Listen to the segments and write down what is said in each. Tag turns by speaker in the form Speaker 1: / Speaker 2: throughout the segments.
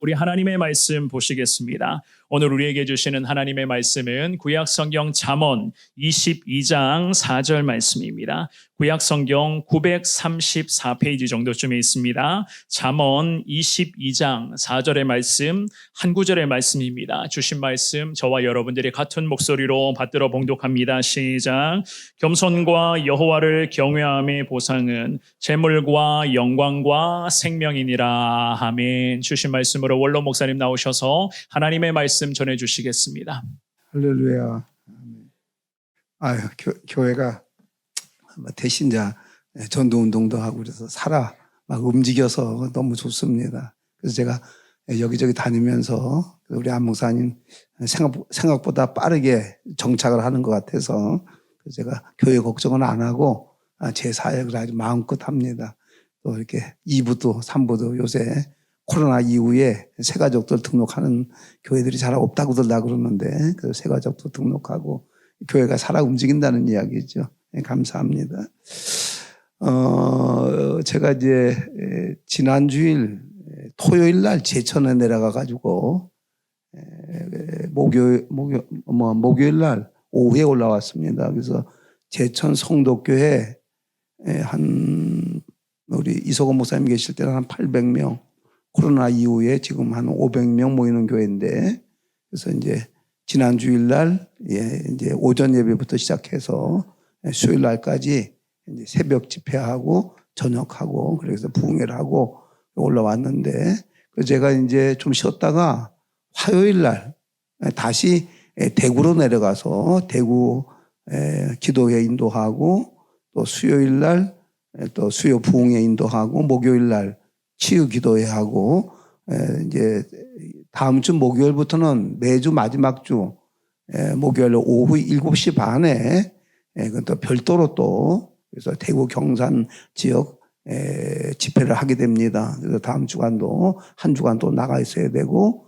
Speaker 1: 우리 하나님의 말씀 보시겠습니다. 오늘 우리에게 주시는 하나님의 말씀은 구약성경 잠언 22장 4절 말씀입니다. 구약성경 934페이지 정도쯤에 있습니다. 잠언 22장 4절의 말씀, 한 구절의 말씀입니다. 주신 말씀 저와 여러분들이 같은 목소리로 받들어 봉독합니다. 시작. 겸손과 여호와를 경외함의 보상은 재물과 영광과 생명이니라. 아멘. 주신 말씀으로 원로 목사님 나오셔서 하나님의 말씀 전해주시겠습니다.
Speaker 2: 할렐루야. 아유, 교회가 대신자 전도운동도 하고 그래서 막 움직여서 너무 좋습니다. 그래서 제가 여기저기 다니면서 우리 안 목사님 생각보다 빠르게 정착을 하는 것 같아서 제가 교회 걱정은 안 하고 제 사역을 아주 마음껏 합니다. 또 이렇게 2부도 3부도 요새 코로나 이후에 새가족들 등록하는 교회들이 잘 없다고들 다 그러는데 그 새가족도 등록하고 교회가 살아 움직인다는 이야기죠. 네, 감사합니다. 제가 이제 지난주일 토요일 날 제천에 내려가 가지고 목요일 날 오후에 올라왔습니다. 그래서 제천 성도교회 한 우리 이소건 목사님 계실 때는 한 800명, 코로나 이후에 지금 한 500명 모이는 교회인데, 그래서 이제 지난 주일날 이제 오전 예배부터 시작해서 수요일 날까지 이제 새벽 집회하고 저녁하고 그래서 부흥회를 하고 올라왔는데, 제가 이제 좀 쉬었다가 화요일 날 다시 대구로 내려가서 대구 기도회 인도하고 또 수요일 날 또 수요 부흥회 인도하고 목요일 날 치유 기도회하고 이제 다음 주 목요일부터는 매주 마지막 주 목요일 오후 7시 반에 또 별도로 또 그래서 대구 경산 지역 집회를 하게 됩니다. 그래서 다음 주간도 한 주간 또 나가 있어야 되고,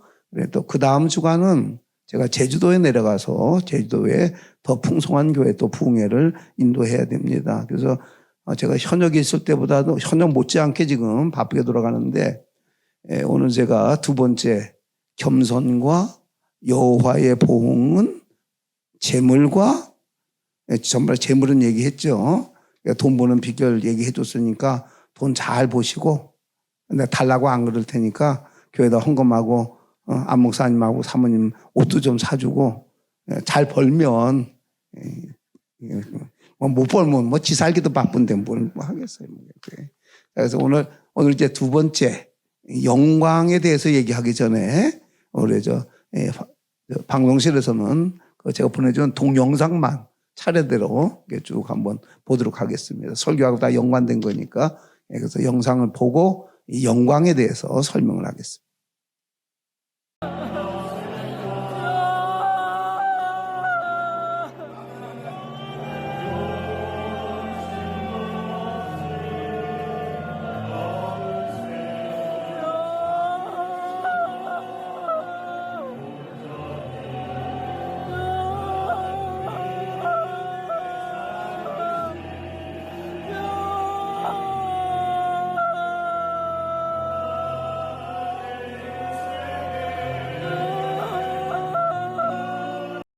Speaker 2: 또 그 다음 주간은 제가 제주도에 내려가서 제주도에 더 풍성한 교회 또 부흥회를 인도해야 됩니다. 그래서 제가 현역에 있을 때보다도 현역 못지않게 지금 바쁘게 돌아가는데, 오늘 제가 두 번째 겸손과 여호와의 보응은 재물과 정말 재물은 얘기했죠. 돈 버는 비결 얘기해 줬으니까 돈 잘 보시고, 내가 달라고 안 그럴 테니까 교회에다 헌금하고 안 목사님하고 사모님 옷도 좀 사주고, 잘 벌면 못 벌면 지 살기도 바쁜데 뭘 하겠어요. 그래서 오늘 이제 두 번째 영광에 대해서 얘기하기 전에 우리 방송실에서는 제가 보내준 동영상만 차례대로 쭉 한번 보도록 하겠습니다. 설교하고 다 연관된 거니까. 그래서 영상을 보고 이 영광에 대해서 설명을 하겠습니다.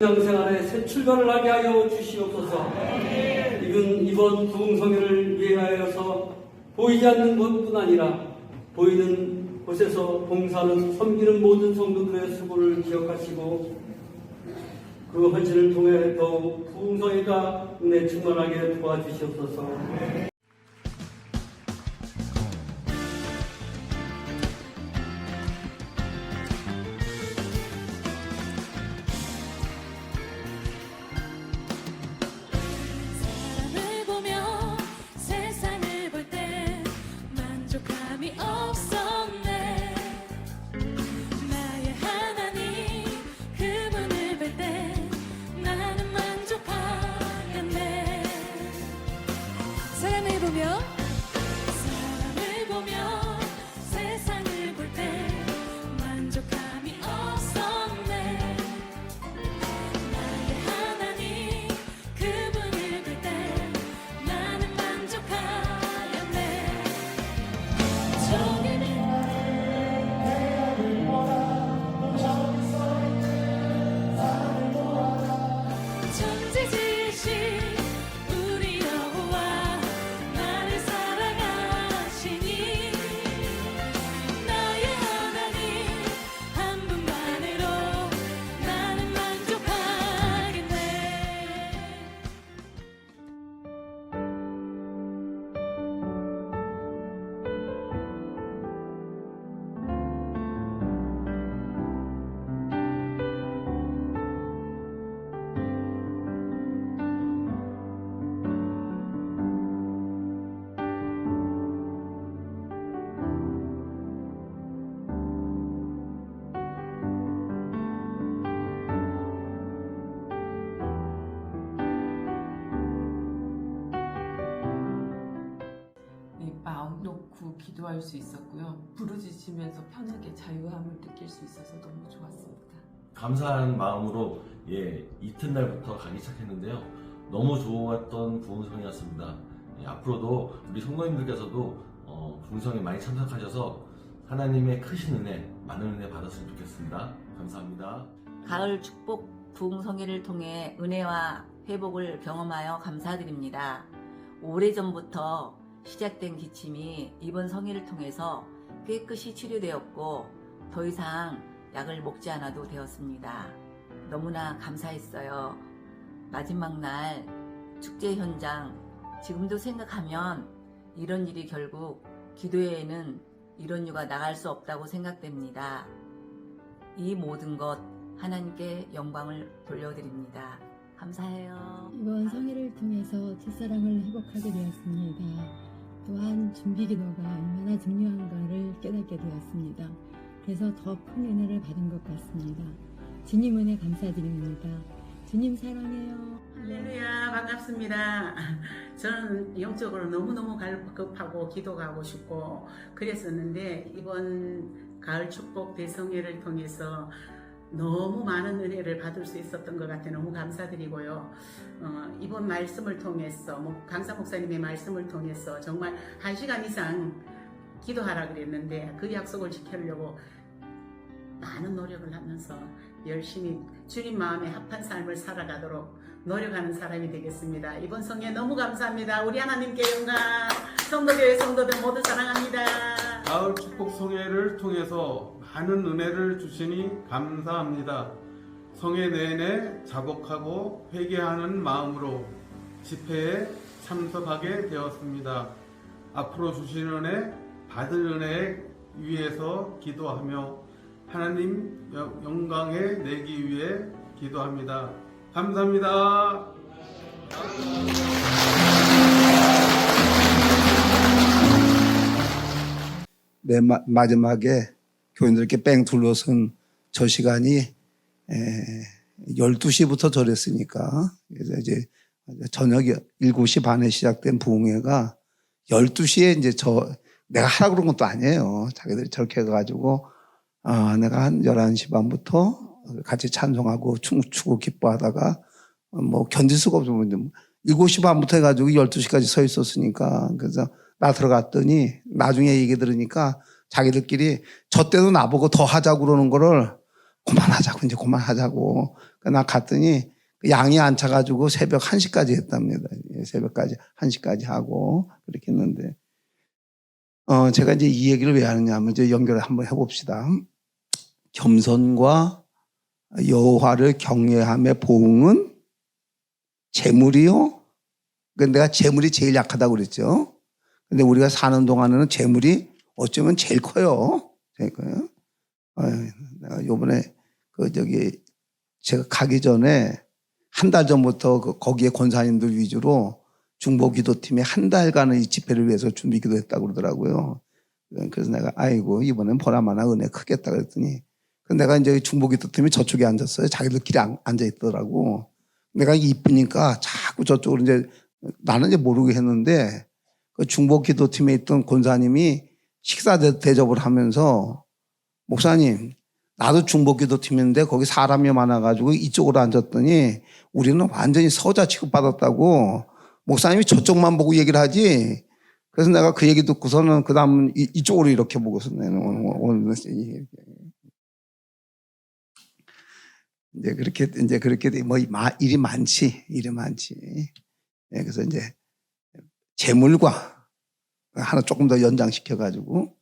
Speaker 3: 신앙생활에 새 출발을 하게 하여 주시옵소서. 이번 부흥성회를 위하여서 보이지 않는 곳뿐 아니라 보이는 곳에서 봉사하는 섬기는 모든 성도들의 수고를 기억하시고 그 헌신을 통해 더욱 부흥성회가 은혜 충만하게 도와주시옵소서.
Speaker 4: 사랑을 마음으로 기도할 수 있었고요. 부르짖으면서 편하게 자유함을 느낄 수 있어서 너무 좋았습니다.
Speaker 5: 감사한 마음으로 이튿날부터 가기 시작했는데요. 너무 좋았던 부흥성이었습니다. 앞으로도 우리 성도님들께서도 부흥성에 많이 참석하셔서 하나님의 크신 은혜, 많은 은혜 받았으면 좋겠습니다. 감사합니다.
Speaker 6: 가을 축복 부흥성회를 통해 은혜와 회복을 경험하여 감사드립니다. 오래전부터 시작된 기침이 이번 성회를 통해서 깨끗이 치료되었고 더 이상 약을 먹지 않아도 되었습니다. 너무나 감사했어요. 마지막 날 축제 현장, 지금도 생각하면 이런 일이 결국 기도회에는 이런 이유가 나갈 수 없다고 생각됩니다. 이 모든 것 하나님께 영광을 돌려드립니다. 감사해요.
Speaker 7: 이번 성회를 통해서 첫사랑을 회복하게 되었습니다. 또한 준비기도가 얼마나 중요한가를 깨닫게 되었습니다. 그래서 더 큰 은혜를 받은 것 같습니다. 주님 은혜 감사드립니다. 주님 사랑해요.
Speaker 8: 할렐루야, 반갑습니다. 저는 영적으로 너무너무 갈급하고 기도가 하고 싶고 그랬었는데 이번 가을 축복 대성회를 통해서 너무 많은 은혜를 받을 수 있었던 것 같아 너무 감사드리고요. 이번 말씀을 통해서 강사 목사님의 말씀을 통해서 정말 1시간 이상 기도하라 그랬는데 그 약속을 지키려고 많은 노력을 하면서 열심히 주님 마음에 합한 삶을 살아가도록 노력하는 사람이 되겠습니다. 이번 성회 너무 감사합니다. 우리 하나님께 영광, 성도교회 성도들 모두 사랑합니다.
Speaker 9: 가을 축복 성회를 통해서 많은 은혜를 주시니 감사합니다. 성회 내내 자복하고 회개하는 마음으로 집회에 참석하게 되었습니다. 앞으로 주신 은혜, 받을 은혜 위해서 기도하며 하나님 영광에 내기 위해 기도합니다. 감사합니다.
Speaker 2: 맨 마지막에 교인들께 뺑 둘러선 저 시간이 12시부터 절했으니까 그래서 이제 저녁 7시 반에 시작된 부흥회가 12시에 이제 내가 하라고 그런 것도 아니에요. 자기들이 저렇게 해가지고 내가 한 11시 반부터 같이 찬송하고 춤추고 기뻐하다가 뭐 견딜 수가 없으면 7시 반부터 해가지고 12시까지 서 있었으니까 그래서 나 들어갔더니 나중에 얘기 들으니까 자기들끼리 저 때도 나보고 더 하자고 그러는 거를 그만하자고 이제 그만하자고 나 갔더니 양이 안 차가지고 새벽 1시까지 했답니다. 새벽까지 1시까지 하고 그렇게 했는데 제가 이제 이 얘기를 왜 하느냐 하면 이제 연결을 한번 해봅시다. 겸손과 여호와를 경외함의 보응은 재물이요. 그러니까 내가 재물이 제일 약하다고 그랬죠. 근데 우리가 사는 동안에는 재물이 어쩌면 제일 커요. 제일 커요. 내가 요번에 제가 가기 전에 한 달 전부터 거기에 권사님들 위주로 중보기도팀이 한 달간의 이 집회를 위해서 준비기도했다고 그러더라고요. 그래서 내가 아이고 이번엔 보나마나 은혜 크겠다 그랬더니 내가 이제 중보기도팀이 저쪽에 앉았어요. 자기들끼리 앉아 있더라고. 내가 이쁘니까 자꾸 저쪽으로 이제 나는 이제 모르게 했는데 그 중보기도팀에 있던 권사님이 식사 대접을 하면서 목사님 나도 중보기도팀인데 거기 사람이 많아가지고 이쪽으로 앉았더니 우리는 완전히 서자 취급받았다고 목사님이 저쪽만 보고 얘기를 하지. 그래서 내가 그 얘기 듣고서는 그 다음 이쪽으로 이렇게 보고서 오늘 이제 그렇게 뭐 일이 많지. 그래서 이제 재물과 하나 조금 더 연장시켜가지고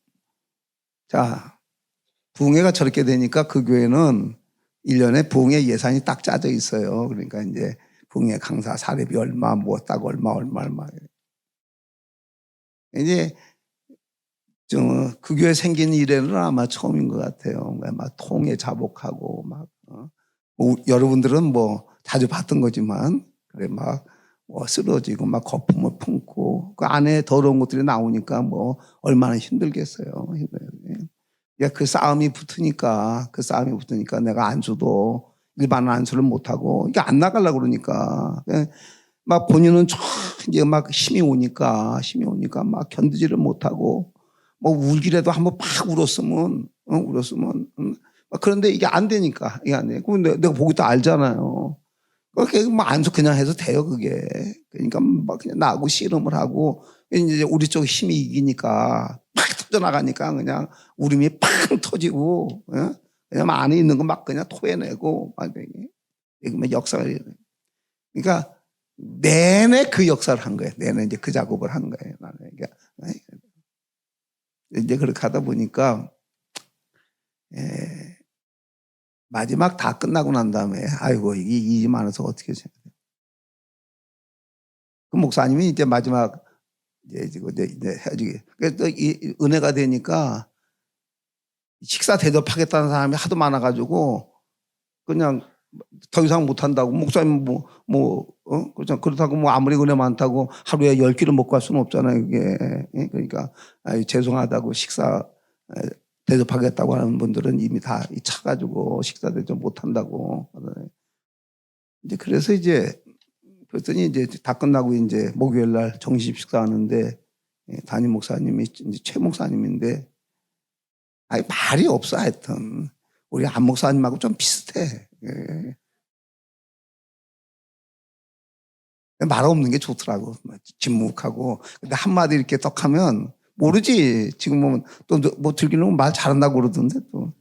Speaker 2: 자 부흥회가 저렇게 되니까 그 교회는 1년에 부흥회 예산이 딱 짜져 있어요. 그러니까 이제 부흥회 강사 사례비 얼마, 뭐 딱 얼마. 이제 그 교회 생긴 이래는 아마 처음인 것 같아요. 막 통에 자복하고 뭐 여러분들은 뭐 자주 봤던 거지만 그래 막 뭐 쓰러지고 막 거품을 품고 그 안에 더러운 것들이 나오니까 뭐 얼마나 힘들겠어요. 그 싸움이 붙으니까 내가 안수도 일반 안수를 못하고 이게 안 나가려고 그러니까 막 본인은 이제 막 힘이 오니까 막 견디지를 못하고 뭐 울기라도 한번 팍 울었으면, 그런데 이게 안 되니까, 이게 안 돼. 그럼 내가 보기 또 알잖아요. 그게 뭐 안서 그냥 해도 돼요, 그게. 그러니까 막 그냥 나하고 씨름을 하고, 이제 우리 쪽 힘이 이기니까 팍 터져나가니까 그냥 울음이 팍 터지고, 그냥 안에 있는 거 막 그냥 토해내고, 막 이게 막 역사를. 그러니까 내내 그 역사를 한 거예요. 내내 이제 그 작업을 한 거예요. 나는. 그러니까 이제 그렇게 하다 보니까, 마지막 다 끝나고 난 다음에, 아이고, 이게 일이 많아서 어떻게 생각해요? 그 목사님이 이제 마지막, 이제 헤어지게. 그래서 또 이 은혜가 되니까 식사 대접하겠다는 사람이 하도 많아가지고 그냥 더 이상 못한다고. 목사님 그렇다고 뭐 아무리 은혜 많다고 하루에 10끼를 먹고 갈 수는 없잖아요, 이게. 그러니까, 죄송하다고 식사 대접하겠다고 하는 분들은 이미 다 차가지고 식사 대접 못한다고. 이제 그래서 그랬더니 이제 다 끝나고 이제 목요일 날 정식 식사하는데 담임 목사님이 이제 최 목사님인데 말이 없어 하여튼. 우리 안 목사님하고 좀 비슷해. 말 없는 게 좋더라고. 침묵하고. 근데 한마디 이렇게 떡 하면 모르지. 지금 보면 또 뭐 들기는 말 잘한다고 그러던데 또.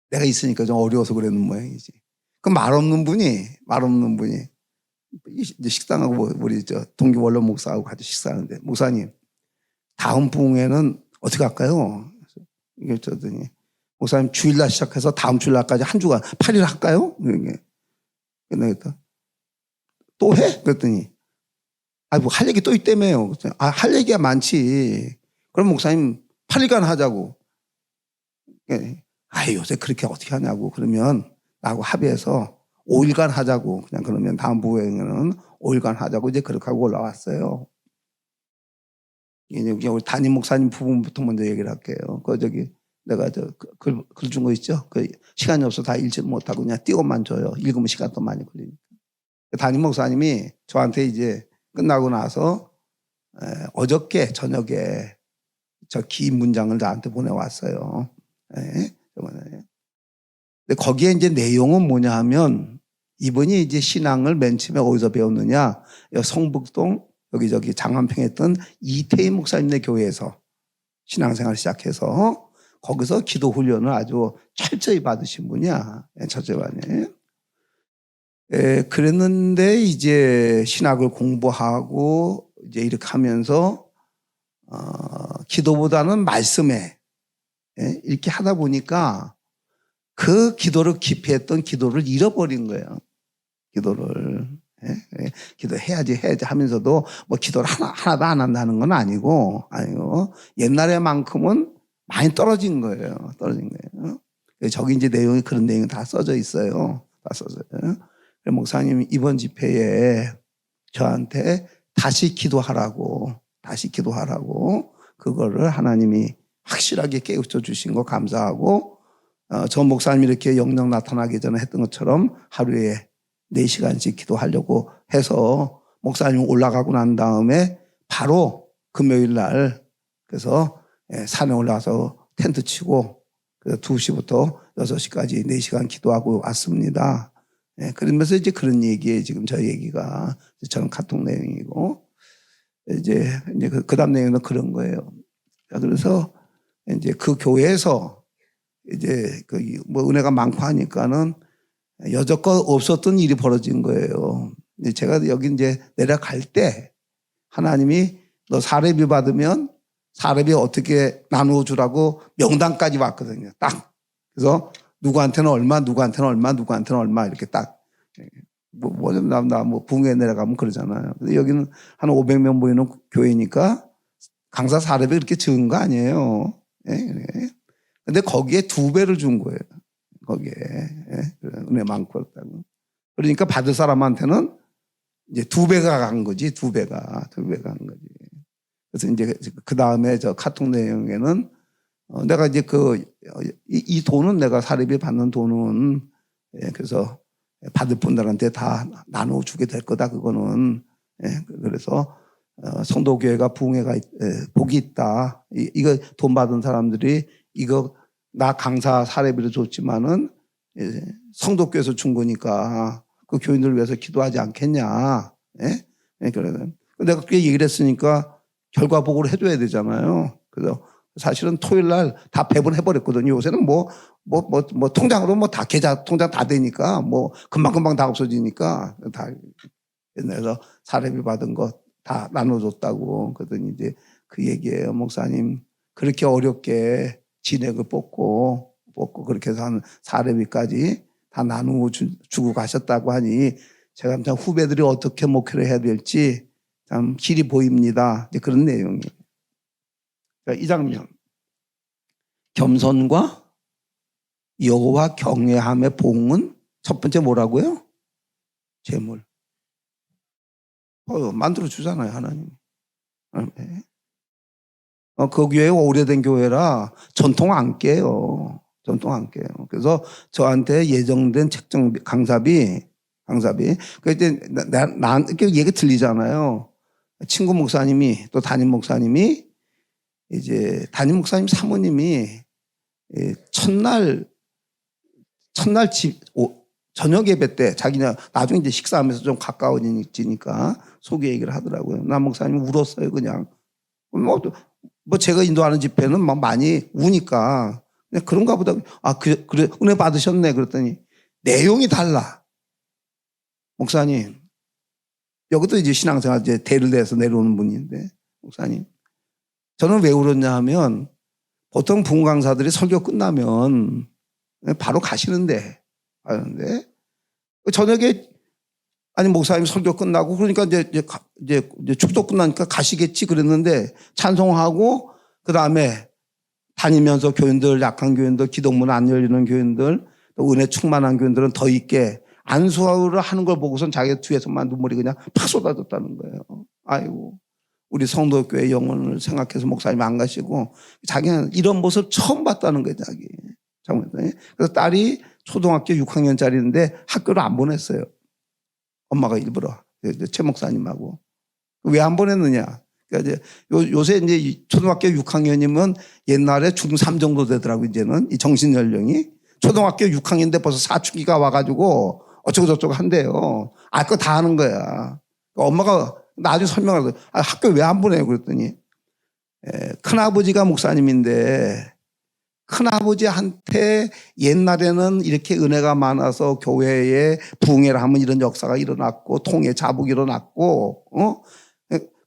Speaker 2: 내가 있으니까 좀 어려워서 그랬는 모양이지. 그 말 없는 분이 이제 식당하고 우리 동기 원로 목사하고 같이 식사하는데, 목사님 다음 부흥회는 어떻게 할까요? 이게 저더니 목사님 주일날 시작해서 다음 주일날까지 한 주간 8일 할까요? 그러니까 또 해? 그랬더니 뭐 할 얘기 또 있다며요. 할 얘기가 많지. 그럼 목사님 8일간 하자고. 요새 그렇게 어떻게 하냐고. 그러면 나하고 합의해서 5일간 하자고. 그냥 그러면 다음 부흥회는 5일간 하자고 이제 그렇게 하고 올라왔어요. 이제 우리 담임 목사님 부분부터 먼저 얘기를 할게요. 내가 글 준 거 있죠? 시간이 없어 다 읽지 못하고 그냥 띄워만 줘요. 읽으면 시간 더 많이 걸리니까. 담임 목사님이 저한테 이제 끝나고 나서 어저께 저녁에 저 긴 문장을 나한테 보내왔어요. 근데 거기에 이제 내용은 뭐냐 하면, 이분이 이제 신앙을 맨 처음에 어디서 배웠느냐, 성북동 여기저기 장안평에 있던 이태희 목사님네 교회에서 신앙생활을 시작해서 거기서 기도 훈련을 아주 철저히 받으신 분이야. 철저히 받네. 그랬는데 이제 신학을 공부하고 이제 이렇게 하면서 기도보다는 말씀에 이렇게 하다 보니까 그 기도를 깊이 했던 기도를 잃어버린 거예요. 기도를. 기도해야지 하면서도 뭐 기도를 하나도 안 한다는 건 아니고 옛날에만큼은 많이 떨어진 거예요. 저기 이제 내용이 그런 내용이 다 써져 있어요. 다 써져요. 목사님 이번 집회에 저한테 다시 기도하라고 그거를 하나님이 확실하게 깨우쳐 주신 거 감사하고, 전 목사님이 이렇게 영영 나타나기 전에 했던 것처럼 하루에 4시간씩 기도하려고 해서 목사님 올라가고 난 다음에 바로 금요일 날 그래서 산에 올라가서 텐트 치고 2시부터 6시까지 4시간 기도하고 왔습니다. 그러면서 이제 그런 얘기에 지금 저 얘기가 저는 카톡 내용이고, 이제 그 다음 내용은 그런 거예요. 그래서 이제 그 교회에서 이제 뭐 은혜가 많고 하니까는 여태껏 없었던 일이 벌어진 거예요. 제가 여기 이제 내려갈 때 하나님이 너 사례비 받으면 사례비 어떻게 나누어 주라고 명단까지 왔거든요. 딱. 그래서 누구한테는 얼마 이렇게 딱. 뭐 붕에 내려가면 그러잖아요. 근데 여기는 한 500명 모이는 교회니까 강사 사례비 그렇게 적은 거 아니에요. 근데 거기에 2배를 준 거예요. 거기에. 은혜 많고 그렇다고. 그러니까 받을 사람한테는 이제 2배가 간 거지, 2배가 간 거지. 그래서 이제 그 다음에 저 카톡 내용에는 내가 이제 이 돈은 내가 사례비 받는 돈은 그래서 받을 분들한테 다 나눠주게 될 거다, 그거는. 그래서 성도교회가 부흥회가 복이 있다. 이거 돈 받은 사람들이 이거 나 강사 사례비를 줬지만은 성도교회에서 준 거니까 그 교인들을 위해서 기도하지 않겠냐. 예? 그래. 내가 그렇게 얘기를 했으니까 결과 보고를 해줘야 되잖아요. 그래서 사실은 토요일 날 다 배분해버렸거든요. 요새는 뭐 통장으로 뭐 다 계좌 통장 다 되니까 뭐 금방금방 다 없어지니까 다 그래서 사례비 받은 거 다 나눠줬다고. 그러더니 이제 그 얘기예요. 목사님 그렇게 어렵게 진액을 뽑고 그렇게 해서 한 사례비까지 다 나누고 주고 가셨다고 하니 제가 참 후배들이 어떻게 목회를 해야 될지 참 길이 보입니다. 이제 그런 내용이에요. 그러니까 이 장면 겸손과 여호와 경외함의 봉은 첫 번째 뭐라고요? 재물. 만들어 주잖아요, 하나님. 그 교회 오래된 교회라 전통 안 깨요. 전통 안 깨요. 그래서 저한테 예정된 책정 강사비. 그때 난 이렇게 얘기 들리잖아요. 친구 목사님이 또 담임 목사님이 이제 담임 목사님 사모님이 첫날 저녁 예배 때 자기냐 나중에 이제 식사하면서 좀 가까워지니까 소개 얘기를 하더라고요. 남 목사님 울었어요, 그냥. 뭐 제가 인도하는 집회는 막 많이 우니까 그냥 그런가 보다. 그래 은혜 받으셨네 그랬더니 내용이 달라. 목사님 여기도 이제 신앙생활 이제 대를 내서 내려오는 분인데 목사님 저는 왜 울었냐 하면 보통 부흥 강사들이 설교 끝나면 바로 가시는데 저녁에 아니 목사님 설교 끝나고 그러니까 이제 축도 끝나니까 가시겠지 그랬는데 찬송하고 그 다음에 다니면서 교인들 약한 교인들 기도문 안 열리는 교인들 또 은혜 충만한 교인들은 더 있게 안수를 하는 걸 보고선 자기 뒤에서만 눈물이 그냥 팍 쏟아졌다는 거예요. 아이고 우리 성도교회 영혼을 생각해서 목사님 안 가시고 자기는 이런 모습 처음 봤다는 거예요. 자기. 그래서 딸이 초등학교 6학년짜리인데 학교를 안 보냈어요. 엄마가 일부러 최 목사님하고. 왜 안 보냈느냐? 그러니까 이제 요새 이제 초등학교 6학년이면 옛날에 중3 정도 되더라고 이제는 이 정신 연령이. 초등학교 6학년인데 벌써 사춘기가 와가지고 어쩌고저쩌고 한대요. 알 거 다 하는 거야. 엄마가 나중에 설명하고 학교 왜 안 보내요? 그랬더니 큰아버지가 목사님인데 큰아버지한테 옛날에는 이렇게 은혜가 많아서 교회에 부흥회를 하면 이런 역사가 일어났고 통해 자복이 일어났고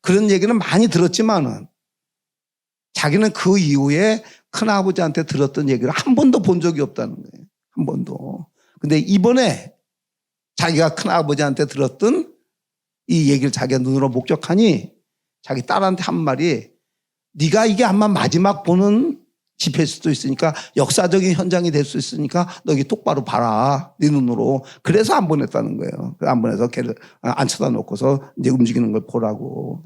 Speaker 2: 그런 얘기는 많이 들었지만은 자기는 그 이후에 큰아버지한테 들었던 얘기를 한 번도 본 적이 없다는 거예요. 한 번도. 근데 이번에 자기가 큰아버지한테 들었던 이 얘기를 자기가 눈으로 목격하니 자기 딸한테 한 말이 네가 이게 아마 마지막 보는 집회일 수도 있으니까 역사적인 현장이 될 수 있으니까 너 여기 똑바로 봐라 네 눈으로. 그래서 안 보냈다는 거예요. 안 보내서 걔를 안 쳐다놓고서 이제 움직이는 걸 보라고.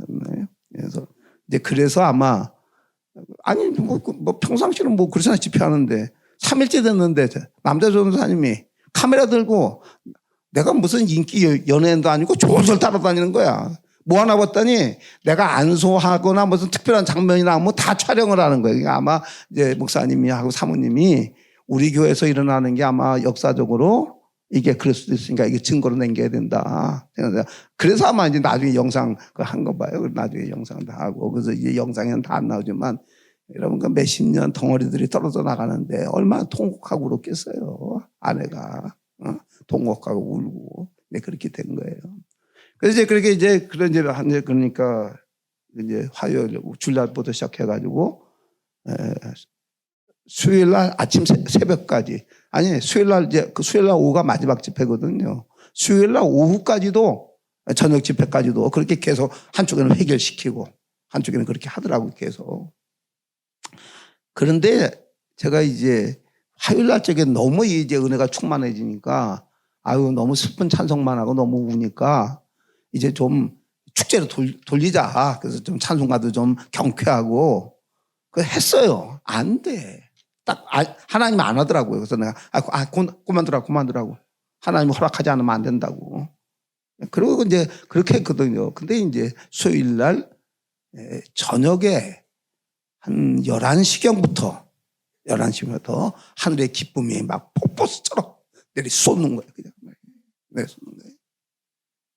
Speaker 2: 그래서 이제 그래서 아마 아니 뭐 평상시는 뭐 그렇잖아요. 집회하는데 3일째 됐는데 남자 전도사님이 카메라 들고 내가 무슨 인기 연예인도 아니고 졸졸 따라다니는 거야. 뭐 하나 봤더니 내가 안소하거나 무슨 특별한 장면이 나오면 다 촬영을 하는 거예요. 그러니까 아마 이제 목사님이 하고 사모님이 우리 교회에서 일어나는 게 아마 역사적으로 이게 그럴 수도 있으니까 이게 증거로 남겨야 된다. 그래서 아마 이제 나중에 영상 한 거 봐요. 나중에 영상 다 하고. 그래서 이제 영상에는 다 안 나오지만 여러분 그 몇십 년 덩어리들이 떨어져 나가는데 얼마나 통곡하고 울었겠어요. 아내가 통곡하고 울고 그렇게 된 거예요. 그래서 이제 그렇게 이제 그러니까 이제 화요일 주일날부터 시작해가지고 수요일날 아침 새벽까지 아니 수요일날 이제 그 수요일날 오후가 마지막 집회거든요. 수요일날 오후까지도 저녁 집회까지도 그렇게 계속 한쪽에는 해결시키고 한쪽에는 그렇게 하더라고요 계속. 그런데 제가 이제 화요일날 쪽에 너무 이제 은혜가 충만해지니까 아유 너무 슬픈 찬송만 하고 너무 우니까 이제 좀 축제로 돌리자. 그래서 좀 찬송가도 좀 경쾌하고 그 했어요. 안 돼. 딱 하나님 안 하더라고요. 그래서 내가 그만두라고. 하나님 허락하지 않으면 안 된다고. 그리고 이제 그렇게 했거든요. 근데 이제 수요일 날 저녁에 한 11시경부터 하늘의 기쁨이 막 폭포수처럼 내리 쏟는 거예요. 그냥. 쏟는 거예요.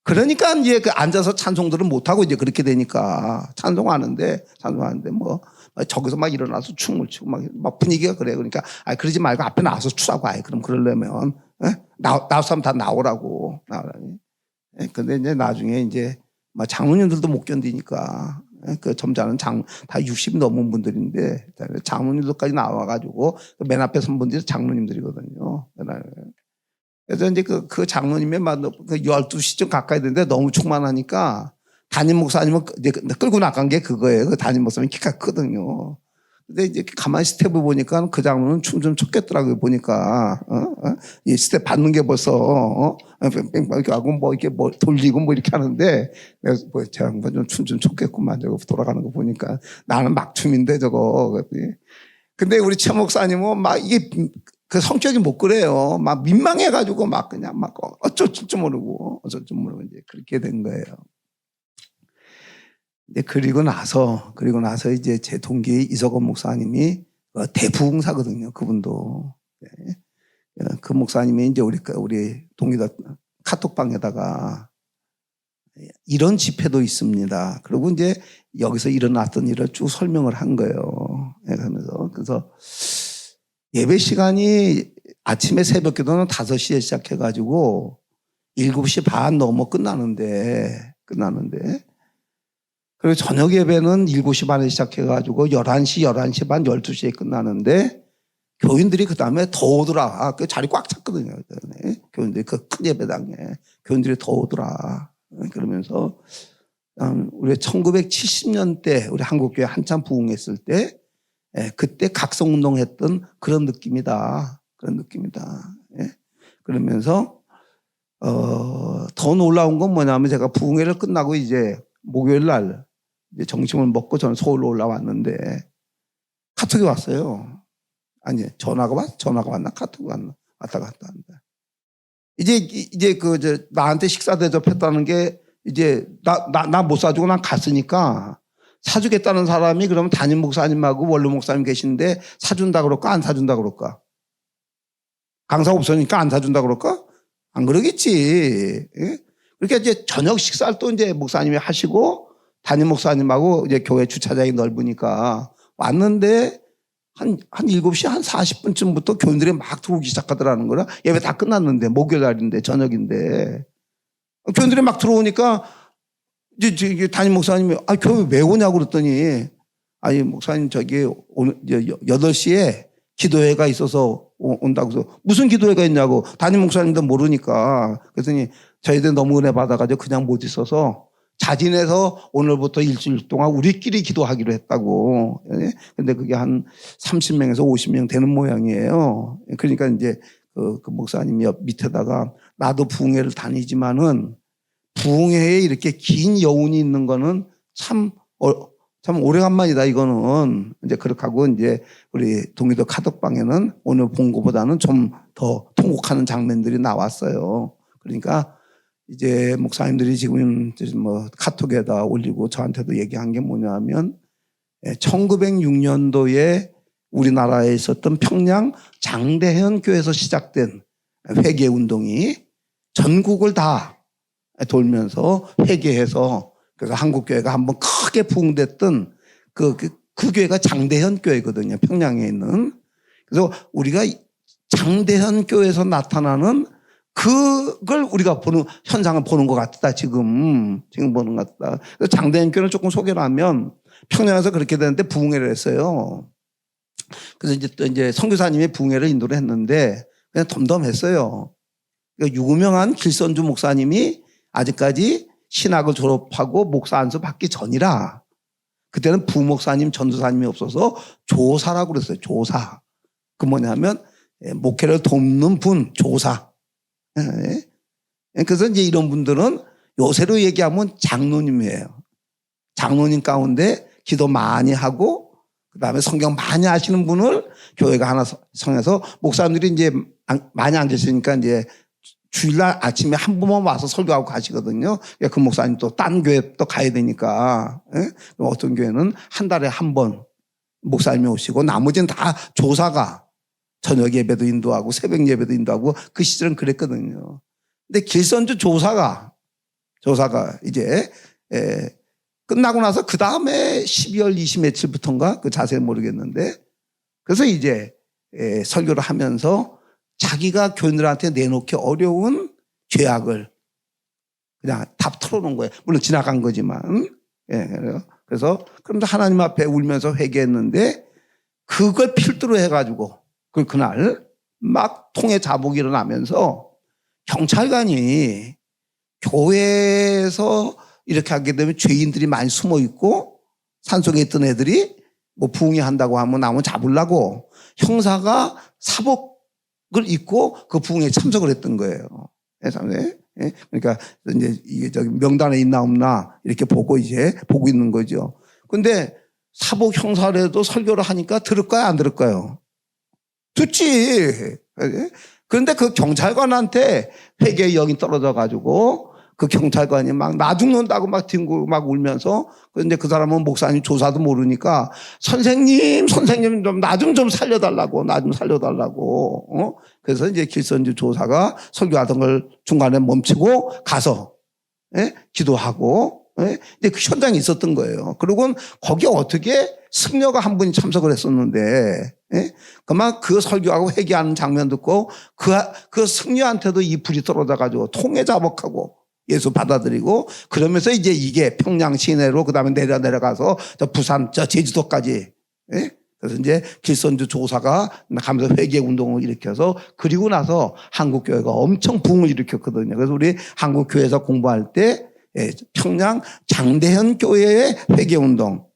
Speaker 2: 그러니까 이제 그 앉아서 찬송들을 못하고 이제 그렇게 되니까 찬송하는데 뭐 저기서 막 일어나서 춤을 추고 막 분위기가 그래요. 그러니까 그러지 말고 앞에 나와서 추라고. 그럼 그러려면 나와서 하면 다 나오라고. 근데 이제 나중에 이제 장로님들도 못 견디니까 그 점잖은 다 60 넘은 분들인데 장로님들까지 나와가지고 맨 앞에 선 분들이 장로님들이거든요. 그래서 이제 그 장로님의 12시쯤 가까이 됐는데 너무 충만하니까 담임 목사님은 이제 끌고 나간 게 그거예요. 그 담임 목사님이 키가 크거든요. 근데 이제 가만히 스텝을 보니까 그 장로는 춤 좀 췄겠더라고요. 보니까 이 스텝 받는 게 벌써 뺑뺑 이렇게 하고 이렇게 돌리고 이렇게 하는데 내가 제 양반 좀 춤 좀 췄겠구만. 저거 돌아가는 거 보니까 나는 막춤인데 저거. 근데 우리 최 목사님은 이게 그 성격이 못 그래요. 민망해가지고 그냥 어쩔 줄 모르고 이제 그렇게 된 거예요. 그리고 나서 이제 제 동기 이석원 목사님이 대부흥사거든요. 그분도. 그 목사님이 이제 우리 동기들 카톡방에다가 이런 집회도 있습니다. 그리고 이제 여기서 일어났던 일을 쭉 설명을 한 거예요. 그래서 예배 시간이 아침에 새벽 기도는 5시에 시작해가지고 7시 반 넘어 끝나는데 그리고 저녁 예배는 7시 반에 시작해가지고 11시 반, 12시에 끝나는데 교인들이 그 다음에 더 오더라. 그 자리 꽉 찼거든요. 교인들이 그 큰 예배당에 교인들이 더 오더라. 그러면서 우리 1970년대 우리 한국교회 한참 부흥했을 때 그때 각성운동 했던 느낌이다. 그러면서 더 놀라운 건 뭐냐면 제가 부흥회를 끝나고 이제 목요일 날 이제 점심을 먹고 저는 서울로 올라왔는데 카톡이 왔어요. 아니 전화가 왔나 카톡이 왔나 왔다 갔다 한다. 이제 나한테 식사 대접했다는 게 이제 나 못 사주고 난 갔으니까 사주겠다는 사람이 그러면 담임 목사님하고 원로 목사님 계신데 사준다 그럴까 안 사준다 그럴까? 강사 없으니까 안 사준다 그럴까? 안 그러겠지. 그러니까 이제 저녁 식사를 또 이제 목사님이 하시고 담임 목사님하고 이제 교회 주차장이 넓으니까 왔는데 한 7시 한 40분쯤부터 교인들이 막 들어오기 시작하더라는 거라. 예배 다 끝났는데 목요일 날인데 저녁인데 교인들이 막 들어오니까 이제 담임 목사님이 교회 왜 오냐고 그랬더니 아니 목사님 저기 오늘 8시에 기도회가 있어서 온다고 해서 무슨 기도회가 있냐고 담임 목사님도 모르니까 그랬더니 저희들 너무 은혜 받아가지고 그냥 못 있어서 자진해서 오늘부터 일주일 동안 우리끼리 기도하기로 했다고. 근데 그게 한 30명에서 50명 되는 모양이에요. 그러니까 이제 그 목사님이 밑에다가 나도 부흥회를 다니지만은 부흥회에 이렇게 긴 여운이 있는 거는 참 오래간만이다 이거는. 이제 그렇게 하고 이제 우리 동기도 카톡방에는 오늘 본 것보다는 좀 더 통곡하는 장면들이 나왔어요. 그러니까 이제 목사님들이 지금 뭐 카톡에다 올리고 저한테도 얘기한 게 뭐냐면 1906년도에 우리나라에 있었던 평양 장대현 교회에서 시작된 회개 운동이 전국을 다 돌면서 회개해서 그래서 한국 교회가 한번 크게 부흥됐던 그 교회가 장대현 교회거든요. 평양에 있는. 그래서 우리가 장대현 교회에서 나타나는 그걸 우리가 현상을 보는 것 같다, 지금 보는 것 같다. 그래서 장대현 교회는 조금 소개를 하면 평양에서 그렇게 되는데 부흥회를 했어요. 그래서 이제 선교사님이 부흥회를 인도를 했는데 그냥 덤덤했어요. 그러니까 유명한 길선주 목사님이 아직까지 신학을 졸업하고 목사 안수 받기 전이라 그때는 부목사님, 전도사님이 없어서 조사라고 그랬어요. 조사. 그 뭐냐면 목회를 돕는 분, 조사. 그래서 이제 이런 분들은 요새로 얘기하면 장로님이에요. 장로님 가운데 기도 많이 하고 그다음에 성경 많이 아시는 분을 교회가 하나 성해서 목사님들이 이제 많이 안 계시니까 이제 주일날 아침에 한 번만 와서 설교하고 가시거든요. 그 목사님 또 딴 교회 또 가야 되니까. 예? 어떤 교회는 한 달에 한 번 목사님이 오시고 나머지는 다 조사가 저녁 예배도 인도하고 새벽 예배도 인도하고 그 시절은 그랬거든요. 근데 길선주 조사가 이제 끝나고 나서 그 다음에 12월 20 며칠부터인가 그 자세히 모르겠는데 그래서 이제 설교를 하면서 자기가 교인들한테 내놓기 어려운 죄악을 그냥 다 털어놓은 거예요. 물론 지나간 거지만. 그래서 그런데 하나님 앞에 울면서 회개했는데 그걸 필두로 해가지고 그날 막 통해 자복이 일어나면서 경찰관이 교회에서 이렇게 하게 되면 죄인들이 많이 숨어 있고 산속에 있던 애들이 뭐 부흥회 하면 나무 잡으려고 형사가 사복을 입고 그 부흥회에 참석을 했던 거예요. 그러니까 이제 이게 저기 명단에 있나 없나 이렇게 보고 있는 거죠. 근데 사복 형사라도 설교를 하니까 들을까요? 안 들을까요? 듣지. 그런데 그 경찰관한테 회개의 영이 떨어져 가지고 그 경찰관이 막 나 죽는다고 막 뒹굴고 막 울면서 그런데 그 사람은 목사님 조사도 모르니까 선생님 좀 나 좀 살려달라고 그래서 이제 길선주 조사가 설교하던 걸 중간에 멈추고 가서 기도하고 이제 그 현장에 있었던 거예요. 그리고 거기에 어떻게 승려가 한 분이 참석을 했었는데 그만 그 설교하고 회개하는 장면 듣고 그 승려한테도 이 불이 떨어져 가지고 통해 자복하고 예수 받아들이고 그러면서 이제 이게 평양 시내로 그다음에 내려가서 저 부산 저 제주도까지 그래서 이제 길선주 조사가 가면서 회개 운동을 일으켜서 그리고 나서 한국 교회가 엄청 붕을 일으켰거든요. 그래서 우리 한국 교회에서 공부할 때 평양 장대현 교회의 회개 운동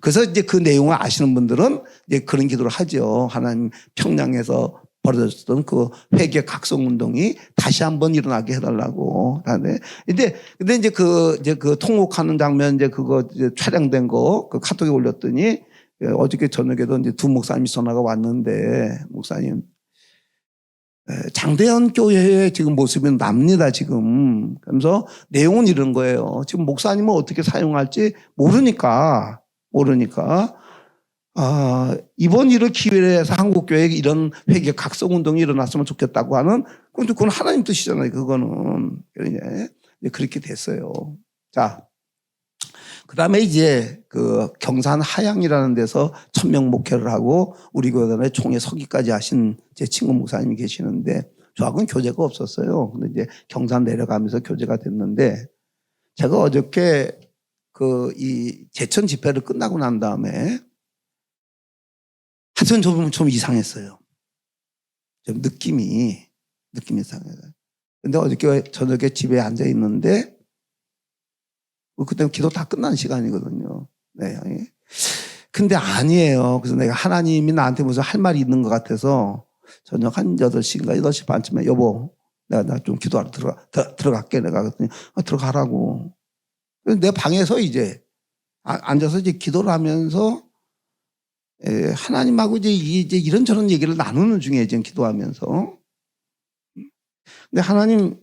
Speaker 2: 그래서 이제 그 내용을 아시는 분들은 이제 그런 기도를 하죠. 하나님 평양에서 벌어졌던 그 회개 각성 운동이 다시 한번 일어나게 해달라고. 근데 이제 그 통곡하는 장면 그거 촬영된 거 그 카톡에 올렸더니 어저께 저녁에도 이제 두 목사님이 전화가 왔는데 목사님 장대현 교회의 지금 모습이 납니다 지금. 그러면서 내용은 이런 거예요. 지금 목사님은 어떻게 사용할지 모르니까. 이번 일을 기회로 해서 한국교회에 이런 회개 각성운동이 일어났으면 좋겠다고 하는, 그건 하나님 뜻이잖아요, 그거는. 그렇게 됐어요. 자, 그 다음에 이제 그 경산 하양이라는 데서 1000명 목회를 하고 우리 교단의 총회 서기까지 하신 제 친구 목사님이 계시는데 저하고는 교제가 없었어요. 근데 이제 경산 내려가면서 교제가 됐는데 제가 어저께 이 제천 집회를 끝나고 난 다음에 하여튼 좀 이상했어요. 좀 느낌이 이상해요. 근데 어저께 저녁에 집에 앉아 있는데 그때 기도 다 끝난 시간이거든요. 네. 근데 아니에요. 그래서 내가 하나님이 나한테 무슨 할 말이 있는 것 같아서 저녁 한 8시인가 8시 반쯤에 여보 나 좀 기도하러 들어갈게 내가 그랬더니 들어가라고. 내 방에서 이제 앉아서 이제 기도를 하면서 하나님하고 이제 이런저런 얘기를 나누는 중에 지금 기도하면서. 근데 하나님,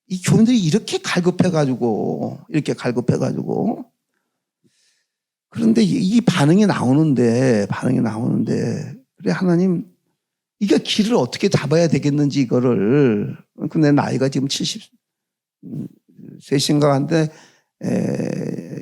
Speaker 2: 이 교인들이 이렇게 갈급해가지고. 그런데 이 반응이 나오는데, 그래, 하나님, 이게 길을 어떻게 잡아야 되겠는지, 이거를. 근데 나이가 지금 73인가 한데,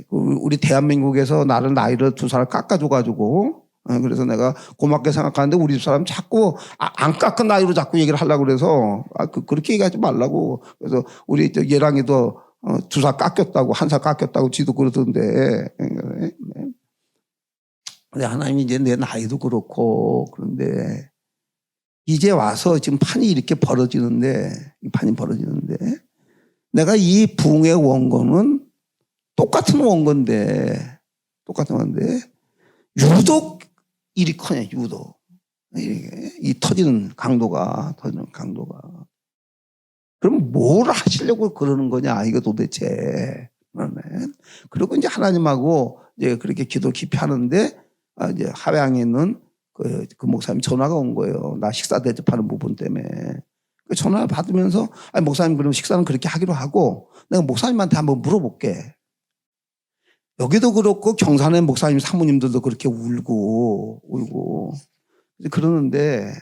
Speaker 2: 우리 대한민국에서 나이를 2살 깎아줘가지고, 그래서 내가 고맙게 생각하는데 우리 집 사람 자꾸 안 깎은 나이로 자꾸 얘기를 하려고 그래서 그렇게 얘기하지 말라고. 그래서 우리 예랑이도 2살 깎였다고 1살 깎였다고 지도 그러던데. 근데 하나님이 이제 내 나이도 그렇고 그런데 이제 와서 지금 판이 이렇게 벌어지는데 내가 이 부흥의 원고는 똑같은 원고인데 유독 일이 커요, 유독. 이 터지는 강도가. 그럼 뭘 하시려고 그러는 거냐, 이거 도대체. 그리고 이제 하나님하고 이제 그렇게 기도 깊이 하는데, 이제 하양에 있는 그 목사님 전화가 온 거예요. 나 식사 대접하는 부분 때문에. 그 전화를 받으면서 아니 목사님 그럼 식사는 그렇게 하기로 하고 내가 목사님한테 한번 물어볼게. 여기도 그렇고 경산의 목사님 사모님들도 그렇게 울고 그러는데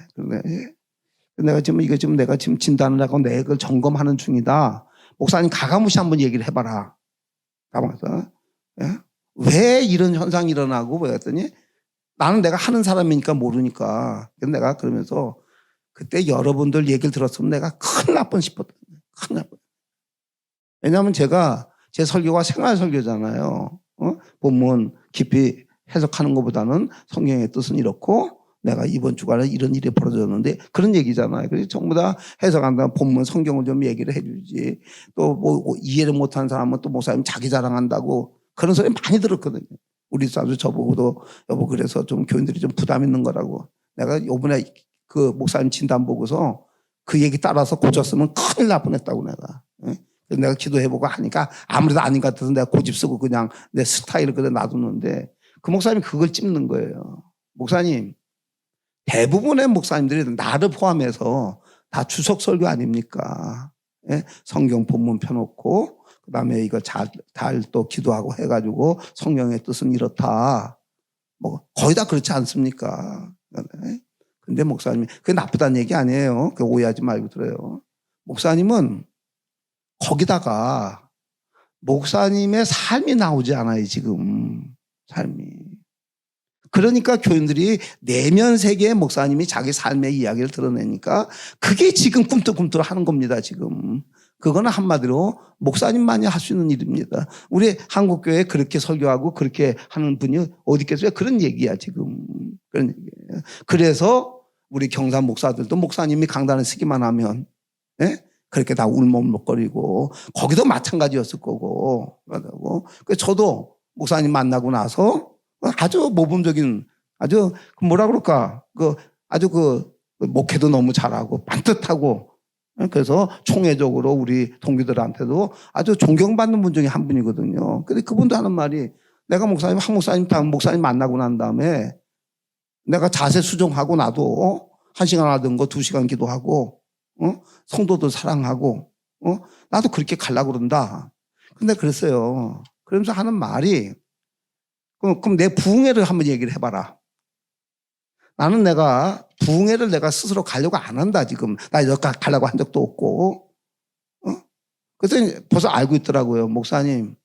Speaker 2: 내가 지금 이거 지금 내가 지금 진단을 하고 내 그걸 점검하는 중이다. 목사님 가감없이 한번 얘기를 해봐라. 가만있어. 예? 왜 이런 현상이 일어나고 그랬더니 나는 내가 하는 사람이니까 모르니까. 그래서 내가 그러면서 그때 여러분들 얘기를 들었으면 내가 큰일 날 뻔 싶었거든요. 큰일 날 뻔. 왜냐하면 제가 제 설교가 생활 설교잖아요. 본문 깊이 해석하는 것보다는 성경의 뜻은 이렇고 내가 이번 주간에 이런 일이 벌어졌는데 그런 얘기잖아요. 그래서 전부 다 해석한다면 본문 성경을 좀 얘기를 해주지. 또 뭐 이해를 못하는 사람은 또 목사님 자기 자랑한다고 그런 소리 많이 들었거든요. 우리 사도 저보고도 여보 그래서 좀 교인들이 좀 부담 있는 거라고. 내가 요번에 그 목사님 진단 보고서 그 얘기 따라서 고쳤으면 큰일 날 뻔했다고 내가. 그래서 내가 기도해보고 하니까 아무래도 아닌 것 같아서 내가 고집 쓰고 그냥 내 스타일을 그대로 놔두는데 그 목사님이 그걸 찝는 거예요. 목사님 대부분의 목사님들이 나를 포함해서 다 주석 설교 아닙니까? 예? 성경 본문 펴놓고 그다음에 이거 잘 또 기도하고 해가지고 성경의 뜻은 이렇다. 뭐 거의 다 그렇지 않습니까? 근데 목사님이 그게 나쁘다는 얘기 아니에요. 그 오해하지 말고 들어요. 목사님은 거기다가 목사님의 삶이 나오지 않아요. 지금 삶이. 그러니까 교인들이 내면 세계의 목사님이 자기 삶의 이야기를 드러내니까 그게 지금 꿈틀꿈틀 하는 겁니다. 지금. 그거는 한마디로 목사님만이 할 수 있는 일입니다. 우리 한국교회에 그렇게 설교하고 그렇게 하는 분이 어디 있겠어요? 그런 얘기야 지금. 그런 얘기예요. 그래서 우리 경산 목사들도 목사님이 강단에 서기만 하면 예? 그렇게 다 울먹울먹거리고 거기도 마찬가지였을 거고. 그래서 저도 목사님 만나고 나서 아주 모범적인 아주 뭐라 그럴까 아주 목회도 너무 잘하고 반듯하고 그래서 총회적으로 우리 동기들한테도 아주 존경받는 분 중에 한 분이거든요. 근데 그분도 하는 말이 내가 목사님 한 목사님 다음 목사님 만나고 난 다음에 내가 자세 수정하고 나도 1시간 하던 거 2시간 기도하고 성도들 사랑하고 나도 그렇게 가려고 그런다. 근데 그랬어요. 그러면서 하는 말이 그럼 내 부흥회를 한번 얘기를 해봐라. 나는 내가 부흥회를 내가 스스로 가려고 안 한다 지금. 나 여기 가려고 한 적도 없고. 그래서 벌써 알고 있더라고요. 목사님